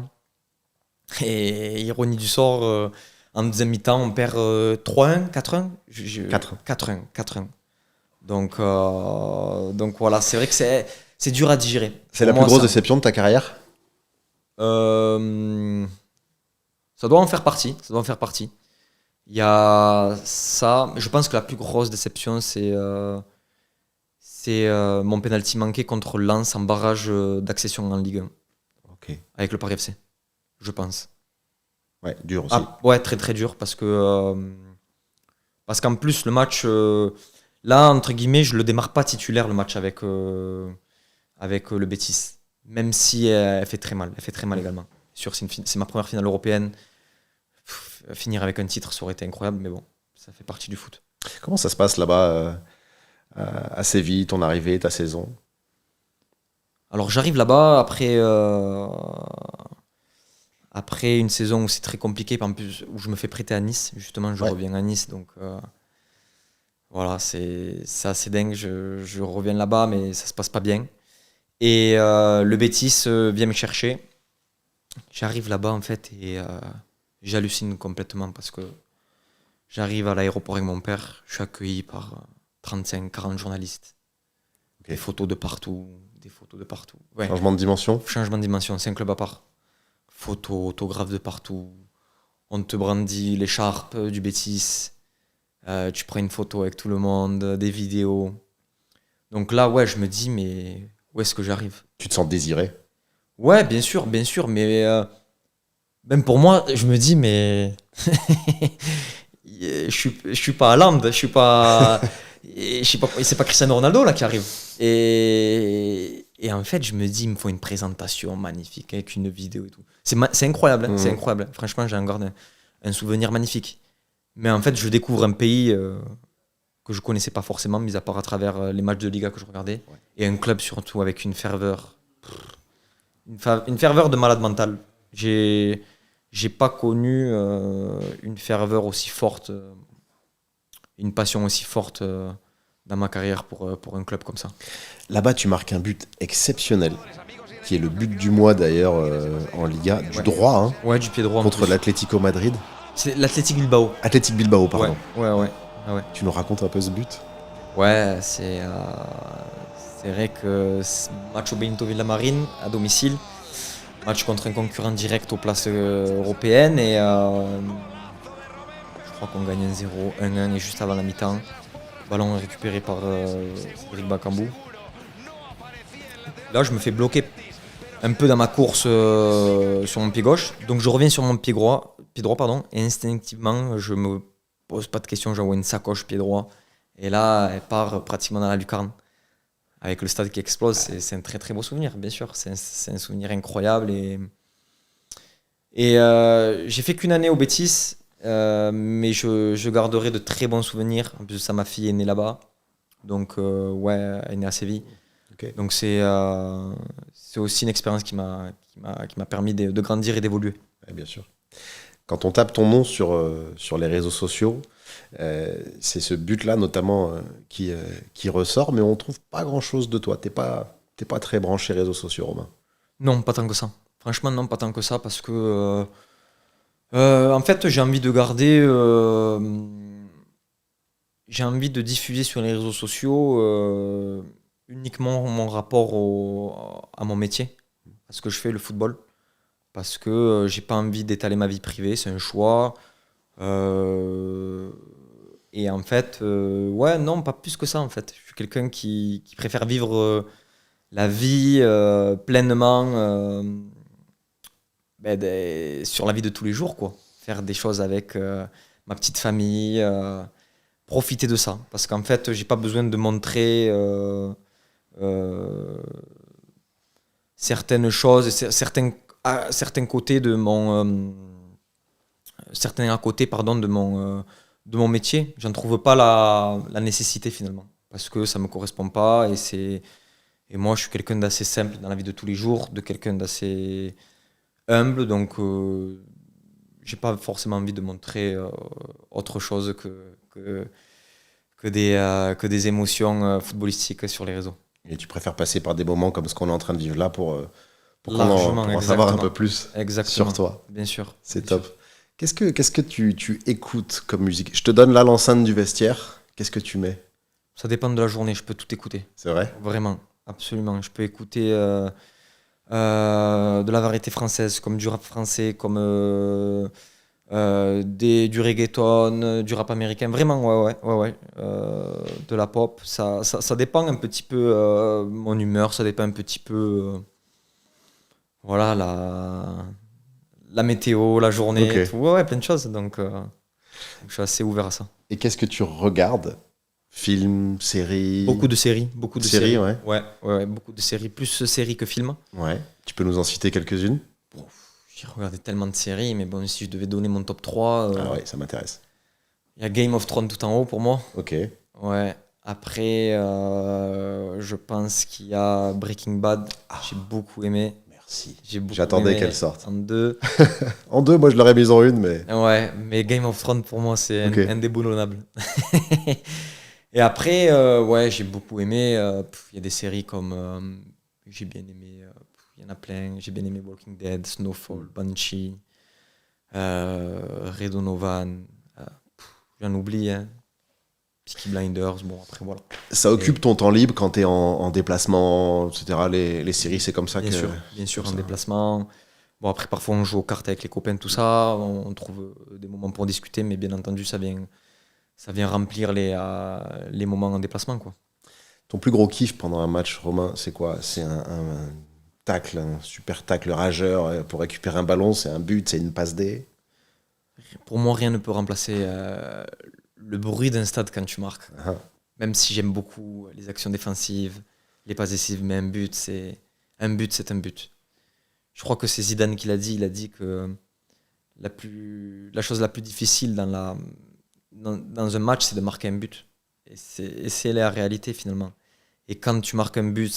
Et ironie du sort, en deuxième mi-temps, on perd 3-1, 4-1 4-1. Donc voilà, c'est vrai que c'est dur à digérer. C'est la plus grosse déception de ta carrière? Ça doit en faire partie. Il y a ça. Je pense que la plus grosse déception, c'est mon penalty manqué contre Lens en barrage d'accession en Ligue 1. Ok. Avec le Paris FC, je pense. Ouais, dur aussi. Ouais, très très dur parce qu'en plus le match là entre guillemets je le démarre pas titulaire le match avec le Betis, même si elle fait très mal également. C'est ma première finale européenne. Finir avec un titre, ça aurait été incroyable, mais bon, ça fait partie du foot. Comment ça se passe là-bas à Séville, ton arrivée, ta saison? Alors j'arrive là-bas après une saison où c'est très compliqué, en plus où je me fais prêter à Nice, justement, je reviens à Nice, donc voilà, c'est assez dingue, je reviens là-bas, mais ça se passe pas bien. Et le Betis vient me chercher. J'arrive là-bas en fait et j'hallucine complètement parce que j'arrive à l'aéroport avec mon père, je suis accueilli par 35-40 journalistes. Okay. Des photos de partout. Ouais. Changement de dimension, c'est un club à part. Photos, autographes de partout. On te brandit l'écharpe du Betis. Tu prends une photo avec tout le monde, des vidéos. Donc là, ouais, je me dis, mais où est-ce que j'arrive? Tu te sens désiré? Ouais, bien sûr, mais même pour moi, je me dis, mais je suis pas Haaland, c'est pas Cristiano Ronaldo là qui arrive. Et en fait, je me dis, il me faut une présentation magnifique avec une vidéo et tout. C'est incroyable, c'est incroyable. Franchement, j'ai encore un souvenir magnifique. Mais en fait, je découvre un pays que je connaissais pas forcément, mis à part à travers les matchs de Liga que je regardais, et un club surtout avec une ferveur, une ferveur de malade mental. J'ai pas connu une ferveur aussi forte, une passion aussi forte dans ma carrière pour un club comme ça. Là-bas, tu marques un but exceptionnel, qui est le but du mois d'ailleurs en Liga, du droit, hein, ouais, du pied droit contre l'Atlético Madrid. C'est l'Athletic Bilbao. Athletic Bilbao, pardon. Ouais. Tu nous racontes un peu ce but? Ouais, c'est vrai que match au Benito Villamarín à domicile, match contre un concurrent direct aux places européennes et je crois qu'on gagne 1-0, 1-1 et juste avant la mi-temps, ballon récupéré par Cédric Bakambu. Là, je me fais bloquer un peu dans ma course sur mon pied gauche. Donc je reviens sur mon pied droit pardon, et instinctivement, je me pose pas de questions, j'envoie une sacoche pied droit. Et là, elle part pratiquement dans la lucarne. Avec le stade qui explose, c'est un très très beau souvenir, bien sûr. C'est un souvenir incroyable. Et j'ai fait qu'une année au Betis, mais je garderai de très bons souvenirs. En plus de ça, ma fille est née là-bas. Donc, ouais, elle est née à Séville. Ok. Donc, c'est aussi une expérience qui m'a permis de grandir et d'évoluer. Ouais, bien sûr. Quand on tape ton nom sur les réseaux sociaux, c'est ce but-là notamment qui ressort, mais on trouve pas grand-chose de toi. T'es pas très branché réseaux sociaux, Romain. Non, pas tant que ça. Franchement, non, pas tant que ça, parce que en fait, j'ai envie de diffuser sur les réseaux sociaux uniquement mon rapport à mon métier, à ce que je fais, le football, parce que j'ai pas envie d'étaler ma vie privée, c'est un choix. Euh, et en fait, ouais, non, pas plus que ça en fait. Je suis quelqu'un qui préfère vivre la vie pleinement sur la vie de tous les jours, quoi. Faire des choses avec ma petite famille, profiter de ça. Parce qu'en fait, j'ai pas besoin de montrer euh, certaines choses, certains côtés de certains à côté, pardon, de mon métier. J'en trouve pas la nécessité finalement. Parce que ça me correspond pas et moi, je suis quelqu'un d'assez simple dans la vie de tous les jours, de quelqu'un d'assez humble, donc j'ai pas forcément envie de montrer autre chose que des émotions footballistiques sur les réseaux. Et tu préfères passer par des moments comme ce qu'on est en train de vivre là pour Largement, en savoir un exactement. peu plus Exactement. sur toi. Bien sûr. C'est Bien top. sûr. Qu'est-ce que tu écoutes comme musique? Je te donne là l'enceinte du vestiaire. Qu'est-ce que tu mets? Ça dépend de la journée, je peux tout écouter. C'est vrai? Vraiment, absolument. Je peux écouter de la variété française, comme du rap français, comme du reggaeton, du rap américain. Vraiment, ouais. De la pop. Ça dépend un petit peu mon humeur, ça dépend un petit peu voilà, la météo, la journée, Ok. tout. Ouais, plein de choses. Donc, je suis assez ouvert à ça. Et qu'est-ce que tu regardes? Films, séries? Beaucoup de séries, beaucoup de Séries, séries. ouais. Ouais, beaucoup de séries, plus séries que films. Ouais. Tu peux nous en citer quelques-unes? J'ai regardé tellement de séries, mais bon, si je devais donner mon top 3, Ah ouais, ça m'intéresse. il y a Game of Thrones tout en haut pour moi. Ok. Ouais. Après, je pense qu'il y a Breaking Bad. J'ai beaucoup aimé. Merci. J'ai beaucoup J'attendais aimé. qu'elle sorte. En 2. En deux, moi je l'aurais mise en une, mais. Ouais, mais Game of Thrones pour moi, c'est Ok. indéboulonnable. Et après, ouais, j'ai beaucoup aimé. Il y a des séries comme. J'ai bien aimé. Il y en a plein. J'ai bien aimé Walking Dead, Snowfall, Banshee, Ray Donovan. J'en oublie, hein. Peaky Blinders. Bon, après, voilà. Ça occupe ton temps libre quand t'es en déplacement, etc. Les séries, c'est comme ça Bien que. sûr, bien sûr, comme en ça. déplacement. Bon, après, parfois, on joue aux cartes avec les copains, tout ça. On trouve des moments pour discuter, mais bien entendu, ça vient remplir les moments en déplacement, quoi. Ton plus gros kiff pendant un match, Romain, c'est quoi? C'est un tacle, un super tacle rageur pour récupérer un ballon, c'est un but, c'est une passe D. Pour moi, rien ne peut remplacer le bruit d'un stade quand tu marques. Ah, Même si j'aime beaucoup les actions défensives, les passes décisives, mais un but, c'est un but. Je crois que c'est Zidane qui l'a dit. Il a dit que la chose la plus difficile dans un match, c'est de marquer un but. Et c'est la réalité finalement. Et quand tu marques un but,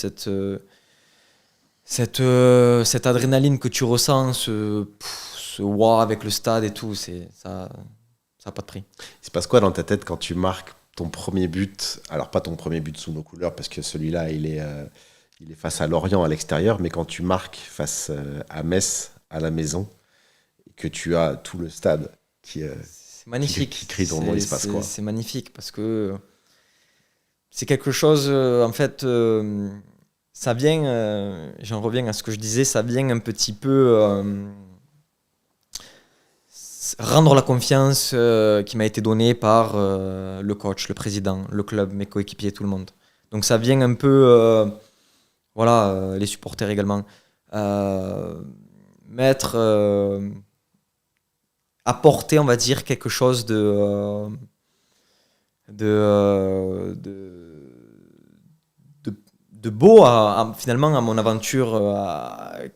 cette adrénaline que tu ressens, ce wow avec le stade et tout, ça n'a pas de prix. Il se passe quoi dans ta tête quand tu marques ton premier but? Alors pas ton premier but sous nos couleurs, parce que celui-là, il est face à Lorient à l'extérieur, mais quand tu marques face à Metz à la maison, et que tu as tout le stade C'est magnifique. qui crie ton nom, il se passe quoi? C'est magnifique parce que c'est quelque chose, en fait, ça vient, j'en reviens à ce que je disais, ça vient un petit peu rendre la confiance qui m'a été donnée par le coach, le président, le club, mes coéquipiers, tout le monde. Donc ça vient un peu, voilà, les supporters également, mettre, apporter, on va dire, quelque chose de beau finalement à mon aventure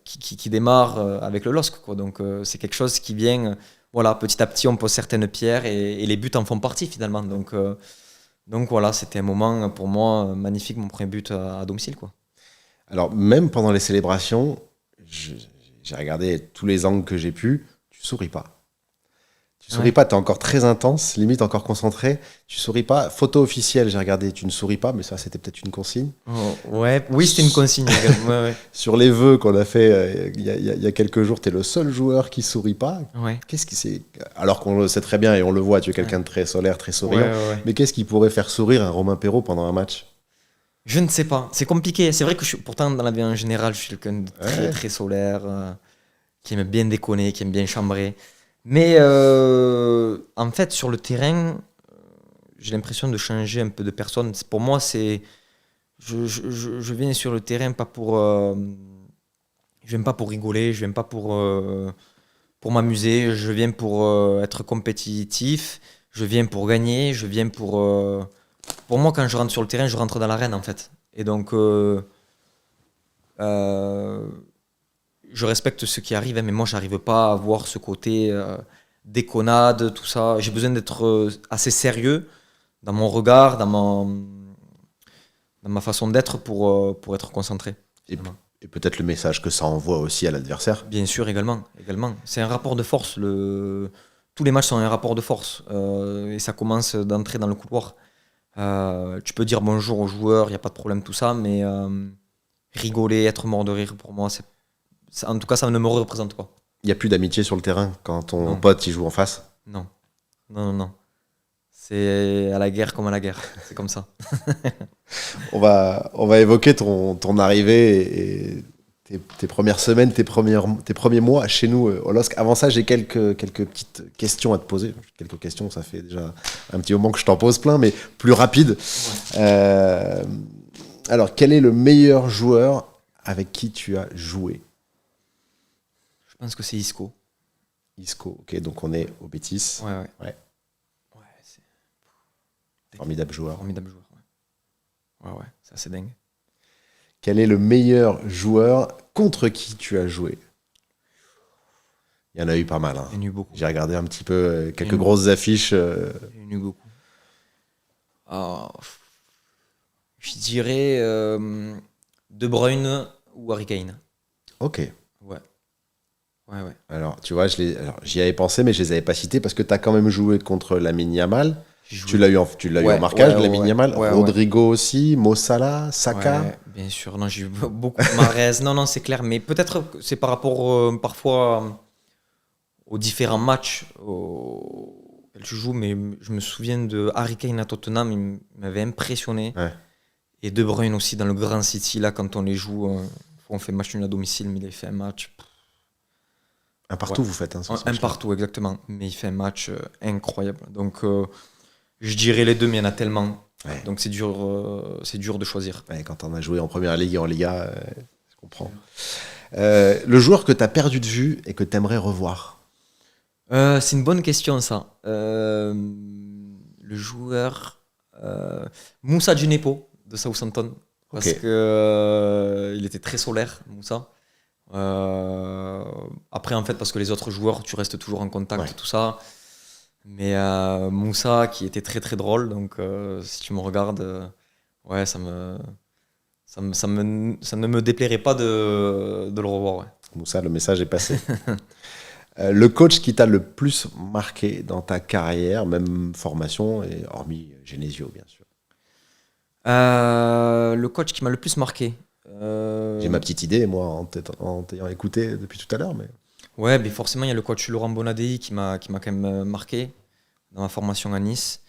qui démarre avec le LOSC, quoi. Donc c'est quelque chose qui vient, voilà, petit à petit on pose certaines pierres et les buts en font partie finalement. Donc voilà, c'était un moment pour moi magnifique, mon premier but à domicile, quoi. Alors, même pendant les célébrations, j'ai regardé tous les angles que j'ai pu, tu souris pas. Tu souris Ouais. pas, tu es encore très intense, limite encore concentré. Tu souris pas. Photo officielle, j'ai regardé, tu ne souris pas, mais ça, c'était peut-être une consigne. Oh, ouais, oui, c'était une consigne également. Ouais, Sur les vœux qu'on a fait il y a quelques jours, tu es le seul joueur qui sourit pas. ouais. Ouais. Qu'est-ce qui c'est Alors qu'on le sait très bien et on le voit, tu es quelqu'un Ouais. de très solaire, très Ouais, souriant. ouais. Mais qu'est-ce qui pourrait faire sourire un Romain Perrault pendant un match? Je ne sais pas, c'est compliqué. C'est vrai que pourtant dans la vie en général, je suis quelqu'un de très Ouais. très solaire, qui aime bien déconner, qui aime bien chambrer. Mais en fait, sur le terrain, j'ai l'impression de changer un peu de personne. Pour moi, c'est je viens sur le terrain pas pour je viens pas pour rigoler, je viens pas pour m'amuser, je viens pour être compétitif, je viens pour gagner, je viens pour moi quand je rentre sur le terrain, je rentre dans l'arène en fait. Et donc euh, je respecte ce qui arrive, hein, mais moi j'arrive pas à avoir ce côté déconnade, tout ça. J'ai besoin d'être assez sérieux dans mon regard, dans ma façon d'être pour être concentré, Et, finalement. et peut-être le message que ça envoie aussi à l'adversaire. Bien sûr, également, également. C'est un rapport de force. Tous les matchs sont un rapport de force. Et ça commence d'entrer dans le couloir. Tu peux dire bonjour aux joueurs, il n'y a pas de problème, tout ça, mais rigoler, être mort de rire, pour moi, en tout cas, ça ne me représente pas. Il n'y a plus d'amitié sur le terrain quand ton Non, pote il joue en face. non, non, non, non. C'est à la guerre comme à la guerre. C'est comme ça. On va évoquer ton arrivée et tes premières semaines, tes premiers mois chez nous au LOSC. Avant ça, j'ai quelques petites questions à te poser. Quelques questions, ça fait déjà un petit moment que je t'en pose plein, mais plus rapide. Euh, alors, quel est le meilleur joueur avec qui tu as joué? Je pense que c'est Isco. Isco, ok, donc on est au Betis. Ouais, ouais. Ouais. Ouais, c'est Formidable un joueur. formidable joueur. Ouais, ouais, ouais, c'est assez dingue. Quel est le meilleur joueur contre qui tu as joué? Il y en a eu pas mal, hein. Il y en a eu beaucoup. J'ai regardé un petit peu quelques Et nous. grosses affiches. Il y en a eu beaucoup. Ah, je dirais De Bruyne ou Harry Kane. Ok. Ouais, ouais, ouais. Alors, tu vois, alors, j'y avais pensé, mais je les avais pas cités parce que tu as quand même joué contre Lamine Yamal. J'ai Tu joué. l'as eu en marquage, Lamine Yamal. Ouais, ouais. Rodrigo aussi, Mo Salah, Saka. Ouais, bien sûr. Non, j'ai eu beaucoup de Mahrez. Non, non, c'est clair. Mais peut-être que c'est par rapport parfois aux différents matchs auxquels tu joues. Mais je me souviens de Harry Kane à Tottenham. Il m'avait impressionné. Ouais. Et De Bruyne aussi dans le Grand City. Là, quand on les joue, on fait match nul à domicile. Mais il a fait un match. Un partout, Ouais. vous faites, hein, sur ce Un match-là. partout, exactement. Mais il fait un match incroyable. Donc, je dirais les deux, mais il y en a tellement. Ouais. Donc, c'est dur de choisir. Ouais, quand on a joué en première ligue et en Liga, je comprends. Le joueur que tu as perdu de vue et que tu aimerais revoir? C'est une bonne question, ça. Le joueur Moussa Djenepo de Southampton. Parce Ok. que il était très solaire, Moussa. Après, en fait, parce que les autres joueurs, tu restes toujours en contact, Ouais. tout ça. Mais Moussa, qui était très très drôle, donc si tu me regardes, ouais, ça ne me déplairait pas de le revoir. Ouais. Moussa, le message est passé. Le coach qui t'a le plus marqué dans ta carrière, même formation, et hormis Genesio, bien sûr. Le coach qui m'a le plus marqué. J'ai ma petite idée, moi, en t'ayant écouté depuis tout à l'heure, mais Ouais, mais forcément, il y a le coach Laurent Bonadei qui m'a quand même marqué dans ma formation à Nice.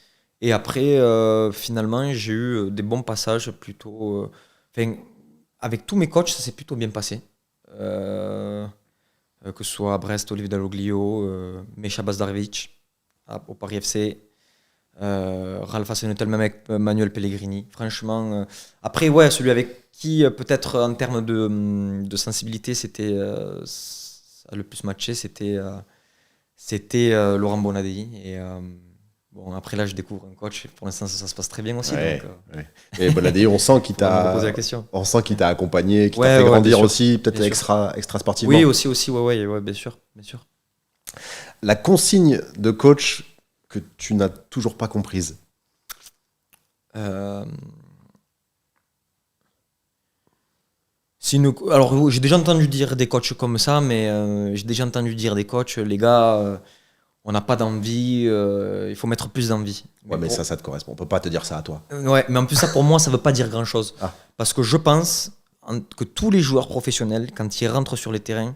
Et après, finalement, j'ai eu des bons passages plutôt. Enfin, avec tous mes coachs, ça s'est plutôt bien passé. Que ce soit à Brest, Olivier Dalloglio, Mecha Bazdarevic au Paris FC. Ralph Hasenhüttl, même avec Manuel Pellegrini. Franchement, après, ouais, celui avec qui, peut-être en termes de sensibilité, ça a le plus matché, c'était Laurent Bonadei. Et bon, après là, je découvre un coach. Pour l'instant, ça se passe très bien aussi. Ouais, Donc, ouais. Et Bonadei, on sent qu'il faut vraiment me poser la t'a, question. on sent qu'il t'a accompagné, qu'il t'a Ouais, fait ouais, grandir bien sûr. aussi, peut-être Bien sûr. extra sportivement. Oui, aussi, ouais, bien sûr, bien sûr. La consigne de coach que tu n'as toujours pas comprise. Euh, alors, j'ai déjà entendu dire des coachs comme ça, mais j'ai déjà entendu dire des coachs, les gars, on n'a pas d'envie, il faut mettre plus d'envie. Ouais, mais ça te correspond. On peut pas te dire ça à toi. Ouais, mais en plus, ça pour moi, ça veut pas dire grand-chose. Ah, Parce que je pense que tous les joueurs professionnels, quand ils rentrent sur les terrains,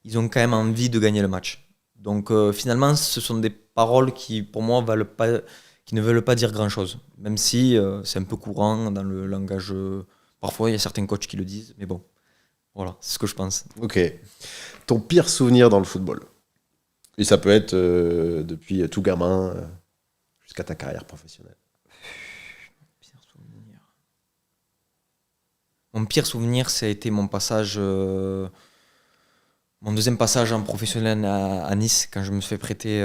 ils ont quand même envie de gagner le match. Donc finalement, ce sont des paroles qui, pour moi, qui ne veulent pas dire grand-chose. Même si c'est un peu courant dans le langage. Parfois, il y a certains coachs qui le disent, mais bon, voilà, c'est ce que je pense. ok. Ton pire souvenir dans le football. Et ça peut être depuis tout gamin jusqu'à ta carrière professionnelle. Pire souvenir. Mon pire souvenir, ça a été mon deuxième passage en professionnel à Nice, quand je me suis fait prêter,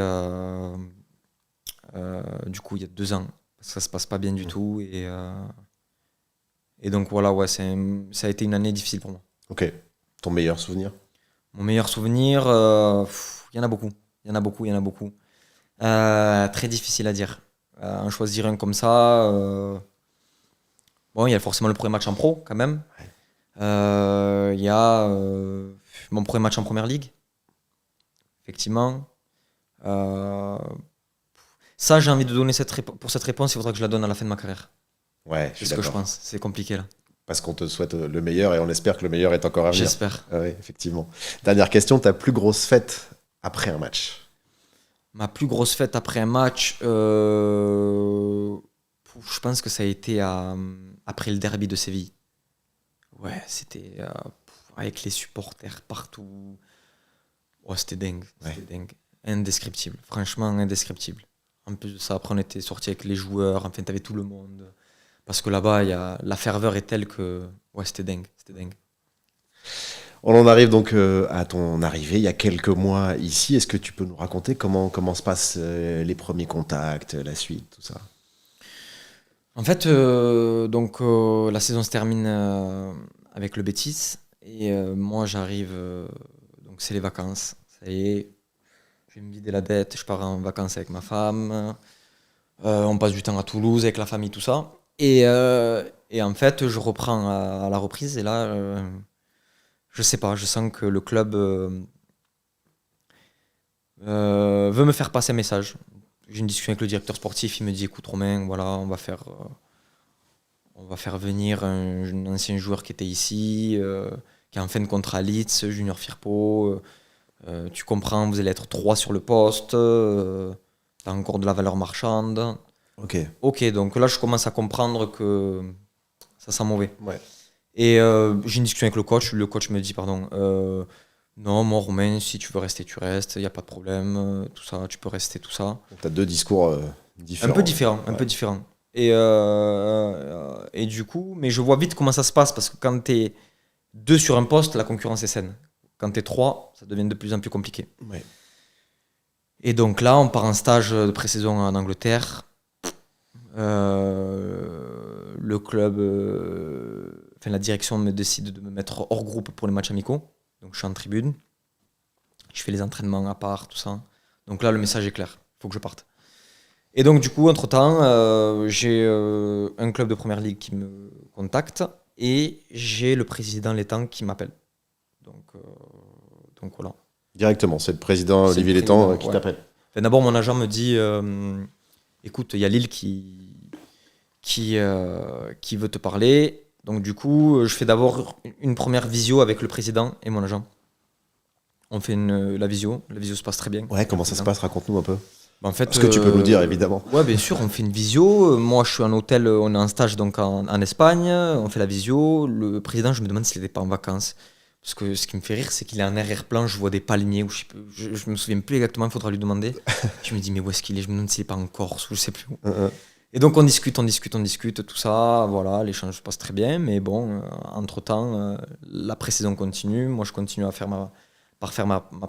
du coup, il y a 2 ans. Parce que ça se passe pas bien du tout. Et donc voilà, ouais, ça a été une année difficile pour moi. Ok. Ton meilleur souvenir? Mon meilleur souvenir, il y en a beaucoup. Il y en a beaucoup. Très difficile à dire. En choisir un comme ça. Bon, il y a forcément le premier match en pro, quand même. Il y a mon premier match en première ligue, effectivement. Euh, Ça, j'ai envie de donner pour cette réponse, il faudra que je la donne à la fin de ma carrière. Ouais, je C'est suis ce que je d'accord. pense. C'est compliqué là. Parce qu'on te souhaite le meilleur et on espère que le meilleur est encore à venir. J'espère. Ah oui, effectivement. Dernière question, ta plus grosse fête après un match? Ma plus grosse fête après un match, je pense que ça a été après le derby de Séville. Ouais, c'était avec les supporters partout. Ouais, c'était dingue. Ouais. C'était dingue. Indescriptible. Franchement, indescriptible. En plus de ça, après, on était sortis avec les joueurs. Enfin, t'avais tout le monde. Parce que là-bas, la ferveur est telle que. Ouais, c'était dingue. C'était dingue. On en arrive donc à ton arrivée il y a quelques mois ici. Est-ce que tu peux nous raconter comment se passent les premiers contacts, la suite, tout ça? En fait, donc la saison se termine avec le Betis. Et moi, j'arrive. Donc, c'est les vacances. Ça y est. Je vais me vider la tête. Je pars en vacances avec ma femme. On passe du temps à Toulouse avec la famille, tout ça. Et en fait, je reprends à la reprise. Et là, je sais pas. Je sens que le club veut me faire passer un message. J'ai une discussion avec le directeur sportif. Il me dit, écoute Romain, voilà, on va faire venir un ancien joueur qui était ici, qui est en fin de contrat à Leeds, Junior Firpo. Tu comprends, vous allez être 3 sur le poste. T'as encore de la valeur marchande. Ok. Ok, donc là, je commence à comprendre que ça sent mauvais. Ouais. Et j'ai une discussion avec le coach. Le coach me dit, pardon, non, moi, Romain, si tu veux rester, tu restes. Il n'y a pas de problème. Tout ça, tu peux rester, tout ça. Tu as deux discours différents. Un peu différent, un Ouais. peu différent. Et du coup, mais je vois vite comment ça se passe parce que quand t'es 2 sur un poste, la concurrence est saine. Quand t'es 3, ça devient de plus en plus compliqué. Ouais. Et donc là, on part en stage de pré-saison en Angleterre. Le club, enfin la direction me décide de me mettre hors groupe pour les matchs amicaux. Donc je suis en tribune. Je fais les entraînements à part, tout ça. Donc là, le message est clair. Il faut que je parte. Et donc du coup, entre-temps, j'ai un club de première ligue qui me contacte et j'ai le président Létang qui m'appelle. Donc voilà. Directement, c'est le président C'est Olivier le Létang président, qui ouais. t'appelle. Enfin, d'abord, mon agent me dit écoute, il y a Lille qui veut te parler. Donc du coup, je fais d'abord une première visio avec le président et mon agent. On fait la visio. La visio se passe très bien. Ouais, comment ça se passe? Raconte-nous un peu. Bah, en fait, Parce que tu peux nous dire, évidemment. Ouais, bien sûr, on fait une visio. Moi, je suis en hôtel, on est en stage donc en Espagne. On fait la visio. Le président, je me demande s'il n'était pas en vacances. Parce que ce qui me fait rire, c'est qu'il est en arrière-plan, je vois des palmiers, ou je me souviens plus exactement, il faudra lui demander. Je me dis, mais où est-ce qu'il est? Je me demande s'il n'est pas en Corse, ou je sais plus où. Et donc on discute, tout ça, voilà, l'échange se passe très bien, mais bon, entre-temps, la pré-saison continue, moi je continue à faire ma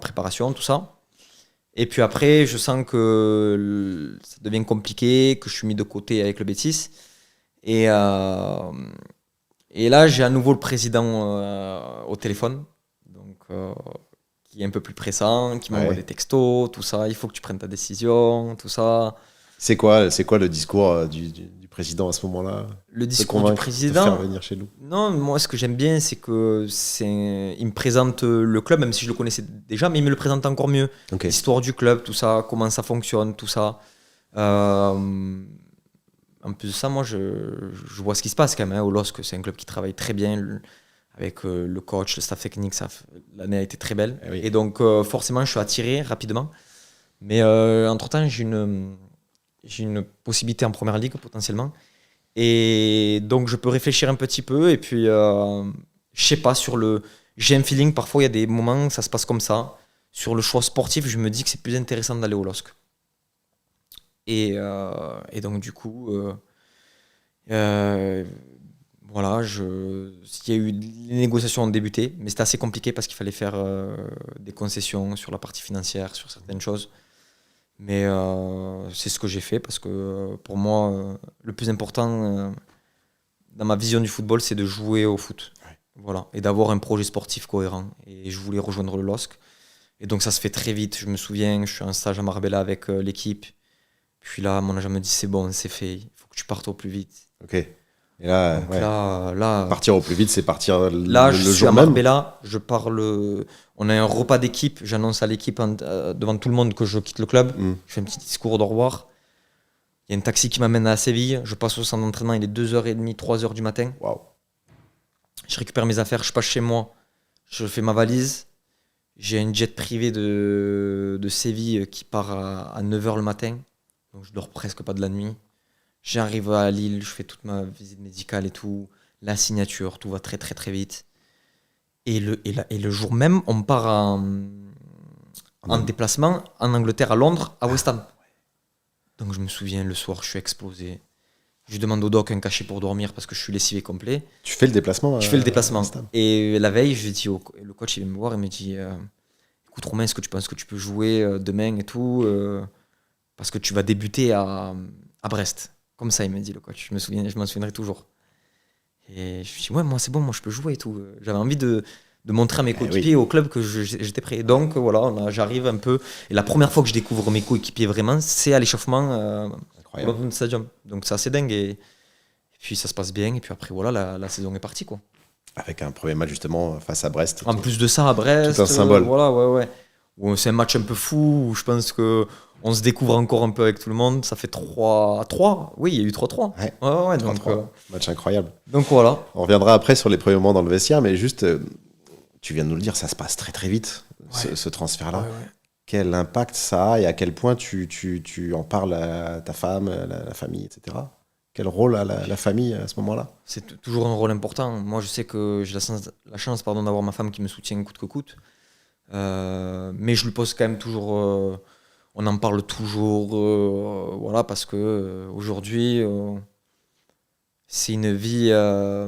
préparation, tout ça. Et puis après, je sens que ça devient compliqué, que je suis mis de côté avec le Betis. Et là, j'ai à nouveau le président au téléphone, donc qui est un peu plus pressant, qui m'envoie des textos, tout ça, il faut que tu prennes ta décision, tout ça. C'est quoi le discours du président à ce moment-là? Le discours du président, de faire venir chez nous? Non, moi ce que j'aime bien, c'est il me présente le club, même si je le connaissais déjà, mais il me le présente encore mieux. L'histoire du club, tout ça, comment ça fonctionne, tout ça. En plus de ça, moi je vois ce qui se passe quand même au LOSC. C'est un club qui travaille très bien avec le coach, le staff technique. L'année a été très belle. Et donc forcément, je suis attiré rapidement. Mais entre-temps, j'ai une possibilité en première ligue potentiellement. Et donc je peux réfléchir un petit peu. Et puis, je sais pas, j'ai un feeling, parfois il y a des moments où ça se passe comme ça. Sur le choix sportif, je me dis que c'est plus intéressant d'aller au LOSC. Et donc du coup, voilà, il y a eu les négociations ont débuté, mais c'était assez compliqué parce qu'il fallait faire des concessions sur la partie financière, sur certaines choses. Mais c'est ce que j'ai fait parce que pour moi, le plus important dans ma vision du football, c'est de jouer au foot. Voilà, et d'avoir un projet sportif cohérent. Et je voulais rejoindre le LOSC. Et donc ça se fait très vite. Je me souviens, je suis en stage à Marbella avec l'équipe. Puis là, mon agent me dit c'est bon, c'est fait, il faut que tu partes au plus vite. Ok. Et là, là partir au plus vite, c'est partir là, le je suis jour à même. Marbella, je parle. On a un repas d'équipe, j'annonce à l'équipe devant tout le monde que je quitte le club. Je fais un petit discours d'au revoir. Il y a un taxi qui m'amène à Séville, je passe au centre d'entraînement, il est 2h30, 3h du matin. Wow. Je récupère mes affaires, je passe chez moi, je fais ma valise. J'ai un jet privé de Séville qui part à 9h le matin. Donc je dors presque pas de la nuit. J'arrive à Lille, je fais toute ma visite médicale et tout. La signature, tout va très très très vite. Et le jour même, on part en déplacement en Angleterre, à Londres, à West Ham. Donc je me souviens, le soir, je suis explosé. Je demande au doc un cachet pour dormir parce que je suis lessivé complet. Tu fais le déplacement? Je fais le déplacement. Et la veille, le coach il vient me voir et me dit écoute Romain, est-ce que tu penses que tu peux jouer demain et tout parce que tu vas débuter à Brest. Comme ça, il m'a dit le coach. Je m'en souviendrai toujours. Et je me suis dit, ouais, moi c'est bon, moi je peux jouer et tout. J'avais envie de montrer à mes coéquipiers au club que j'étais prêt. Donc voilà, j'arrive un peu. Et la première fois que je découvre mes coéquipiers vraiment, c'est à l'échauffement au London Stadium. Donc c'est assez dingue. Et puis ça se passe bien. Et puis après, voilà, la saison est partie, quoi. Avec un premier match justement face à Brest. En plus de ça, à Brest. Tout un symbole. Voilà, ouais. C'est un match un peu fou où je pense qu'on se découvre encore un peu avec tout le monde. Ça fait 3-3. Oui, il y a eu 3-3. Ouais, donc, match incroyable. Donc voilà. On reviendra après sur les premiers moments dans le vestiaire, mais juste, tu viens de nous le dire, ça se passe très très vite, ce transfert-là. Ouais. Quel impact ça a et à quel point tu en parles à ta femme, à la famille, etc. Quel rôle a la famille à ce moment-là? C'est toujours un rôle important. Moi, je sais que j'ai la chance d'avoir ma femme qui me soutient coûte que coûte. Mais je lui pose quand même toujours. On en parle toujours, voilà, parce que aujourd'hui, c'est une vie à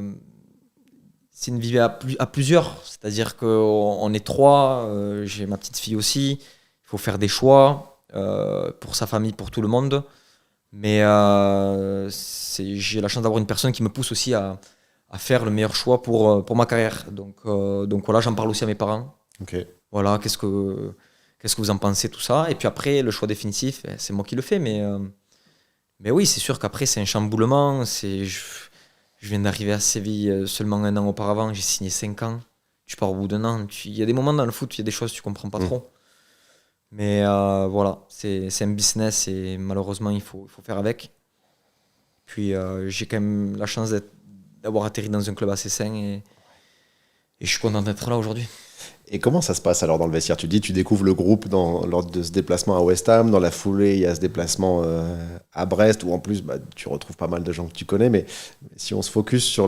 plusieurs. C'est-à-dire qu'on est 3. J'ai ma petite fille aussi. Il faut faire des choix pour sa famille, pour tout le monde. Mais j'ai la chance d'avoir une personne qui me pousse aussi à faire le meilleur choix pour ma carrière. Donc voilà, j'en parle aussi à mes parents. Okay. Voilà, qu'est-ce que vous en pensez, tout ça. Et puis après, le choix définitif, c'est moi qui le fais. Mais oui, c'est sûr qu'après, c'est un chamboulement. Je viens d'arriver à Séville seulement 1 an auparavant. J'ai signé 5 ans. Tu pars au bout d'1 an. Il y a des moments dans le foot, il y a des choses que tu comprends pas trop. Mais voilà, c'est un business et malheureusement, il faut faire avec. Puis j'ai quand même la chance d'avoir atterri dans un club assez sain et je suis content d'être là aujourd'hui. Et comment ça se passe alors dans le vestiaire? Tu dis tu découvres le groupe lors de ce déplacement à West Ham, dans la foulée il y a ce déplacement à Brest où en plus tu retrouves pas mal de gens que tu connais, mais si on se focus sur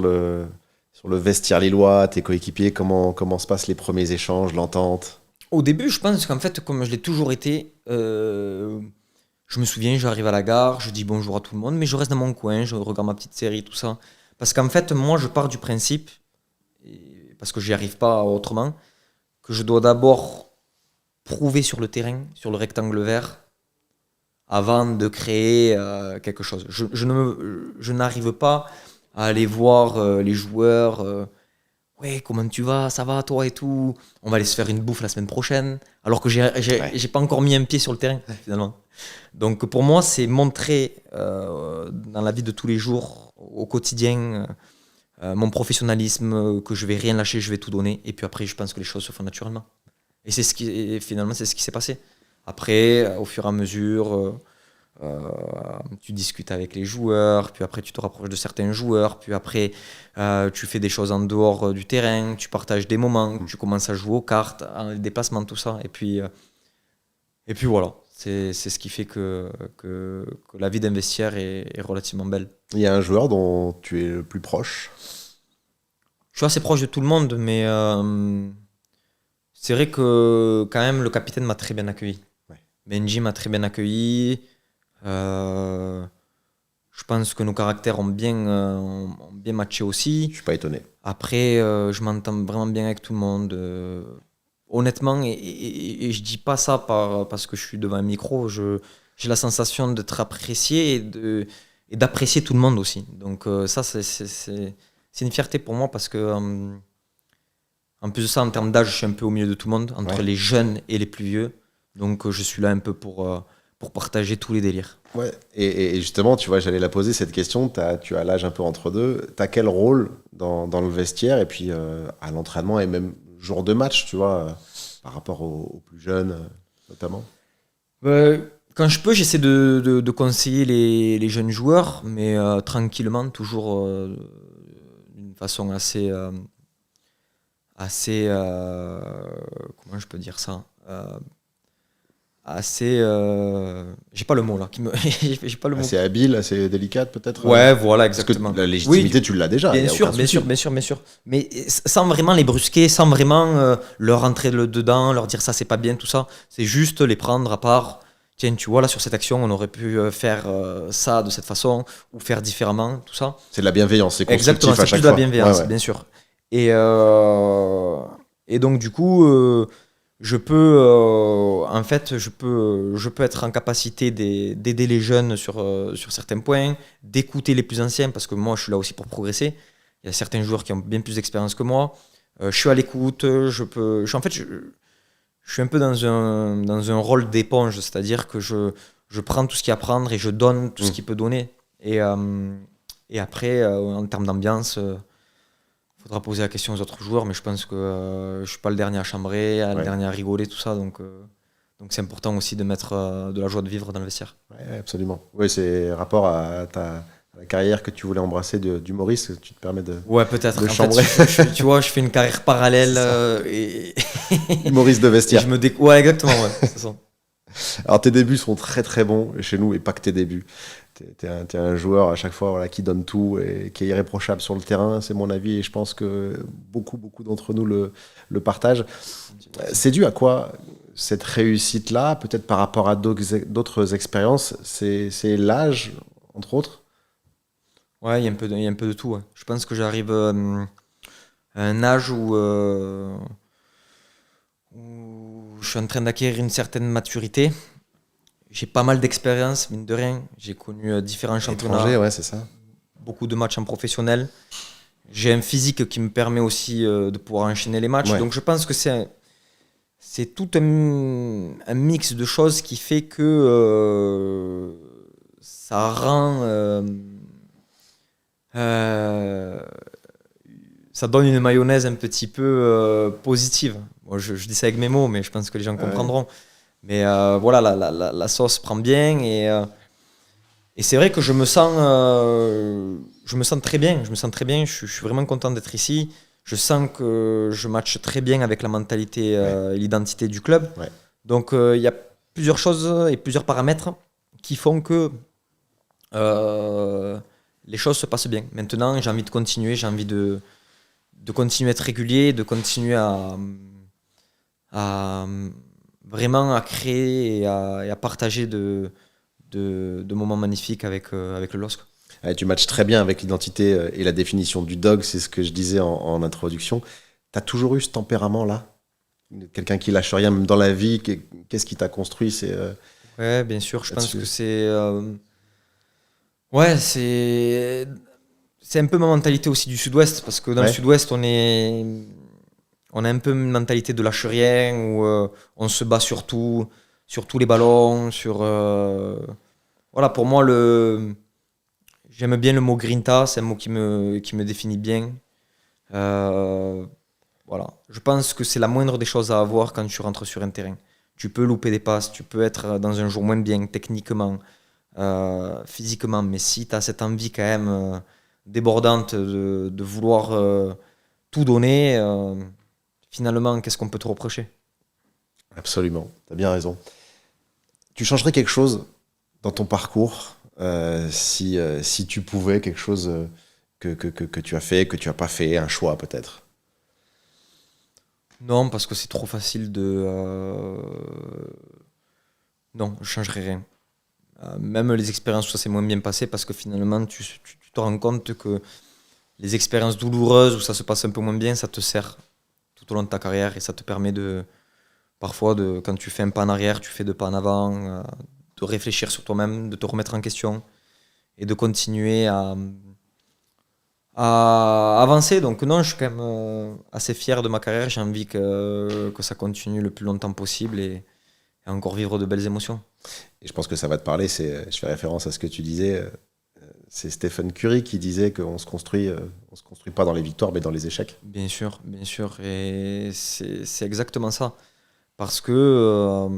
sur le vestiaire lillois, tes coéquipiers, comment se passent les premiers échanges, l'entente? Au début, je pense qu'en fait, comme je l'ai toujours été, je me souviens, j'arrive à la gare, je dis bonjour à tout le monde, mais je reste dans mon coin, je regarde ma petite série, tout ça. Parce qu'en fait, moi, je pars du principe, parce que j'y arrive pas autrement, que je dois d'abord prouver sur le terrain, sur le rectangle vert, avant de créer quelque chose. Je n'arrive pas à aller voir les joueurs. Ouais, comment tu vas? Ça va, toi et tout? On va aller se faire une bouffe la semaine prochaine. Alors que j'ai pas encore mis un pied sur le terrain, finalement. Donc pour moi, c'est montrer dans la vie de tous les jours, au quotidien, mon professionnalisme, que je vais rien lâcher, je vais tout donner. Et puis après, je pense que les choses se font naturellement. Et finalement, c'est ce qui s'est passé. Après, au fur et à mesure, tu discutes avec les joueurs, puis après tu te rapproches de certains joueurs, puis après tu fais des choses en dehors du terrain, tu partages des moments, tu commences à jouer aux cartes, en déplacement, tout ça. Et puis voilà, c'est ce qui fait que la vie d'un vestiaire est relativement belle. Il y a un joueur dont tu es le plus proche? Je suis assez proche de tout le monde, mais c'est vrai que quand même le capitaine m'a très bien accueilli. Ouais. Benji m'a très bien accueilli. Je pense que nos caractères ont bien matché aussi. Je suis pas étonné. Après, je m'entends vraiment bien avec tout le monde. Honnêtement, et je dis pas ça parce que je suis devant un micro, j'ai la sensation d'être apprécié et d'apprécier tout le monde aussi. Donc ça, c'est une fierté pour moi parce que en plus de ça, en termes d'âge, je suis un peu au milieu de tout le monde, entre les jeunes et les plus vieux. Donc je suis là un peu pour partager tous les délires. Ouais. Et justement, tu vois, j'allais la poser cette question. Tu as l'âge un peu entre deux. Tu as quel rôle dans le vestiaire et puis à l'entraînement et même jour de match, tu vois, par rapport aux plus jeunes notamment? Quand je peux, j'essaie de conseiller les jeunes joueurs, mais tranquillement, toujours d'une façon assez comment je peux dire ça, assez j'ai pas le mot là j'ai pas le mot. Assez habile, assez délicate peut-être. Ouais, voilà, exactement. Parce que la légitimité, tu l'as déjà. Bien sûr, mais sans vraiment les brusquer, sans vraiment leur rentrer dedans, leur dire ça c'est pas bien, tout ça. C'est juste les prendre à part. Tiens, tu vois, là sur cette action on aurait pu faire ça de cette façon ou faire différemment, tout ça. C'est de la bienveillance, c'est constructif. Exactement, c'est à chaque plus de la fois. bienveillance, Ouais. bien sûr. Et donc du coup je peux en fait je peux être en capacité d'aider les jeunes sur certains points, d'écouter les plus anciens parce que moi je suis là aussi pour progresser. Il y a certains joueurs qui ont bien plus d'expérience que moi. Je suis à l'écoute, je suis un peu dans un rôle d'éponge, c'est-à-dire que je prends tout ce qu'il y a à prendre et je donne tout ce qu'il peut donner. Et après en termes d'ambiance, faudra poser la question aux autres joueurs, mais je pense que je suis pas le dernier à chambrer, le dernier à rigoler, tout ça. Donc c'est important aussi de mettre de la joie de vivre dans le vestiaire. Ouais, absolument. Oui, c'est rapport à la carrière que tu voulais embrasser d'humoriste, tu te permets de. Ouais, peut-être. De en chambrer. fait, tu vois, je fais une carrière parallèle et Humoriste de vestiaire. Ouais, exactement, ouais, c'est ça. Alors tes débuts sont très très bons chez nous et pas que tes débuts. T'es un joueur à chaque fois voilà, qui donne tout et qui est irréprochable sur le terrain, c'est mon avis et je pense que beaucoup d'entre nous le partagent. C'est dû à quoi cette réussite-là, peut-être par rapport à d'autres expériences? C'est l'âge, entre autres? Ouais, il y a un peu de tout. Ouais. Je pense que j'arrive à un âge où je suis en train d'acquérir une certaine maturité. J'ai pas mal d'expérience, mine de rien. J'ai connu différents championnats. Étranger, ouais, c'est ça. Beaucoup de matchs en professionnel. J'ai un physique qui me permet aussi de pouvoir enchaîner les matchs. Ouais. Donc je pense que c'est tout un mix de choses qui fait que ça rend... ça donne une mayonnaise un petit peu positive. Bon, je dis ça avec mes mots, mais je pense que les gens comprendront. Mais voilà, la sauce prend bien et c'est vrai que je me sens très bien. Je me sens très bien. Je suis vraiment content d'être ici. Je sens que je matche très bien avec la mentalité et l'identité du club. Ouais. Donc il y a plusieurs choses et plusieurs paramètres qui font que les choses se passent bien. Maintenant, j'ai envie de continuer. J'ai envie de continuer à être régulier, de continuer à vraiment à créer et à partager de moments magnifiques avec le LOSC. Ouais, tu matches très bien avec l'identité et la définition du dog, c'est ce que je disais en introduction. Tu as toujours eu ce tempérament-là? Quelqu'un qui lâche rien, même dans la vie, qu'est-ce qui t'a construit? Ouais, bien sûr, je pense que c'est... ouais, c'est un peu ma mentalité aussi du Sud-Ouest, parce que dans le Sud-Ouest, on a un peu une mentalité de lâche rien, où on se bat sur tous les ballons, voilà, pour moi, j'aime bien le mot grinta, c'est un mot qui me définit bien. Voilà. Je pense que c'est la moindre des choses à avoir quand tu rentres sur un terrain. Tu peux louper des passes, tu peux être dans un jour moins bien techniquement, physiquement, mais si tu as cette envie quand même débordante de vouloir tout donner, finalement, qu'est-ce qu'on peut te reprocher? Absolument, tu as bien raison. Tu changerais quelque chose dans ton parcours si tu pouvais, quelque chose que tu as fait, que tu n'as pas fait, un choix peut-être? Non, parce que c'est trop facile Non, je ne changerai rien. Même les expériences où ça s'est moins bien passé, parce que finalement, tu te rends compte que les expériences douloureuses où ça se passe un peu moins bien, ça te sert tout au long de ta carrière et ça te permet parfois, quand tu fais un pas en arrière, tu fais deux pas en avant, de réfléchir sur toi-même, de te remettre en question et de continuer à avancer. Donc non, je suis quand même assez fier de ma carrière. J'ai envie que ça continue le plus longtemps possible et encore vivre de belles émotions. Et je pense que ça va te parler. Je fais référence à ce que tu disais. C'est Stephen Curry qui disait qu'on se construit pas dans les victoires, mais dans les échecs. Bien sûr, bien sûr. Et c'est exactement ça. Parce que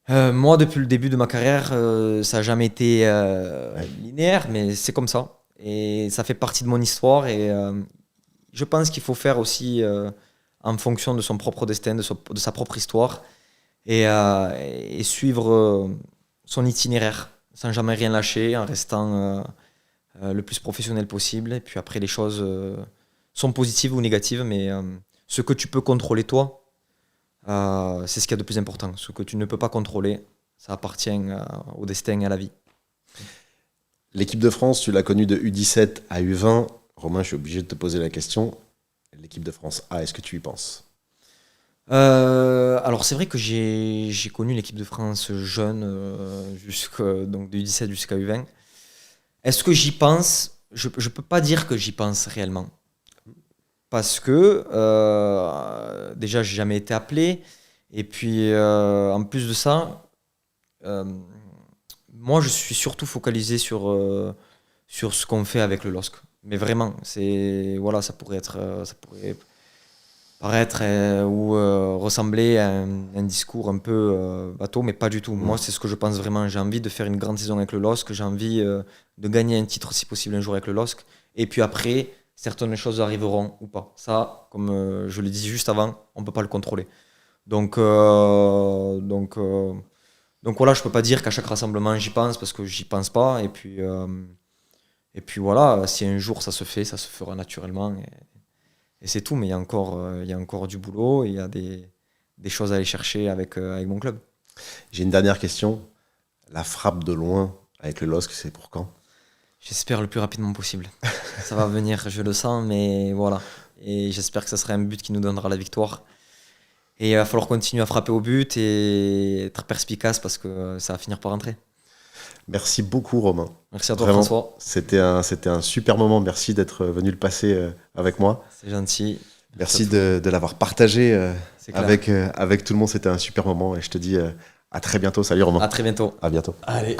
moi, depuis le début de ma carrière, ça n'a jamais été linéaire, mais c'est comme ça. Et ça fait partie de mon histoire. Et je pense qu'il faut faire aussi en fonction de son propre destin, de sa propre histoire, et suivre son itinéraire, sans jamais rien lâcher, en restant le plus professionnel possible. Et puis après, les choses sont positives ou négatives, mais ce que tu peux contrôler toi, c'est ce qu'il y a de plus important. Ce que tu ne peux pas contrôler, ça appartient au destin et à la vie. L'équipe de France, tu l'as connue de U17 à U20. Romain, je suis obligé de te poser la question. L'équipe de France A, est-ce que tu y penses? Alors c'est vrai que j'ai connu l'équipe de France jeune, donc de U17 jusqu'à U20. Est-ce que j'y pense? Je ne peux pas dire que j'y pense réellement. Parce que déjà, j'ai jamais été appelé. Et puis, en plus de ça, moi, je suis surtout focalisé sur ce qu'on fait avec le LOSC. Mais vraiment, voilà, ça pourrait paraître ou ressembler à un discours un peu bateau, mais pas du tout. Moi, c'est ce que je pense vraiment. J'ai envie de faire une grande saison avec le LOSC. J'ai envie de gagner un titre, si possible, un jour avec le LOSC. Et puis après, certaines choses arriveront ou pas. Ça, comme je l'ai dit juste avant, on ne peut pas le contrôler. Donc voilà, je ne peux pas dire qu'à chaque rassemblement, j'y pense parce que j'y pense pas. Et puis voilà, si un jour ça se fait, ça se fera naturellement. Et c'est tout, mais il y a encore du boulot, il y a des choses à aller chercher avec mon club. J'ai une dernière question. La frappe de loin avec le LOSC, c'est pour quand? J'espère le plus rapidement possible. Ça va venir, je le sens, mais voilà. Et j'espère que ça sera un but qui nous donnera la victoire. Et il va falloir continuer à frapper au but et être perspicace parce que ça va finir par rentrer. Merci beaucoup, Romain. Merci à toi, Vraiment, François. C'était un super moment. Merci d'être venu le passer avec moi. C'est gentil. Merci de l'avoir partagé avec tout le monde. C'était un super moment et je te dis à très bientôt. Salut, Romain. À très bientôt. À bientôt. Allez.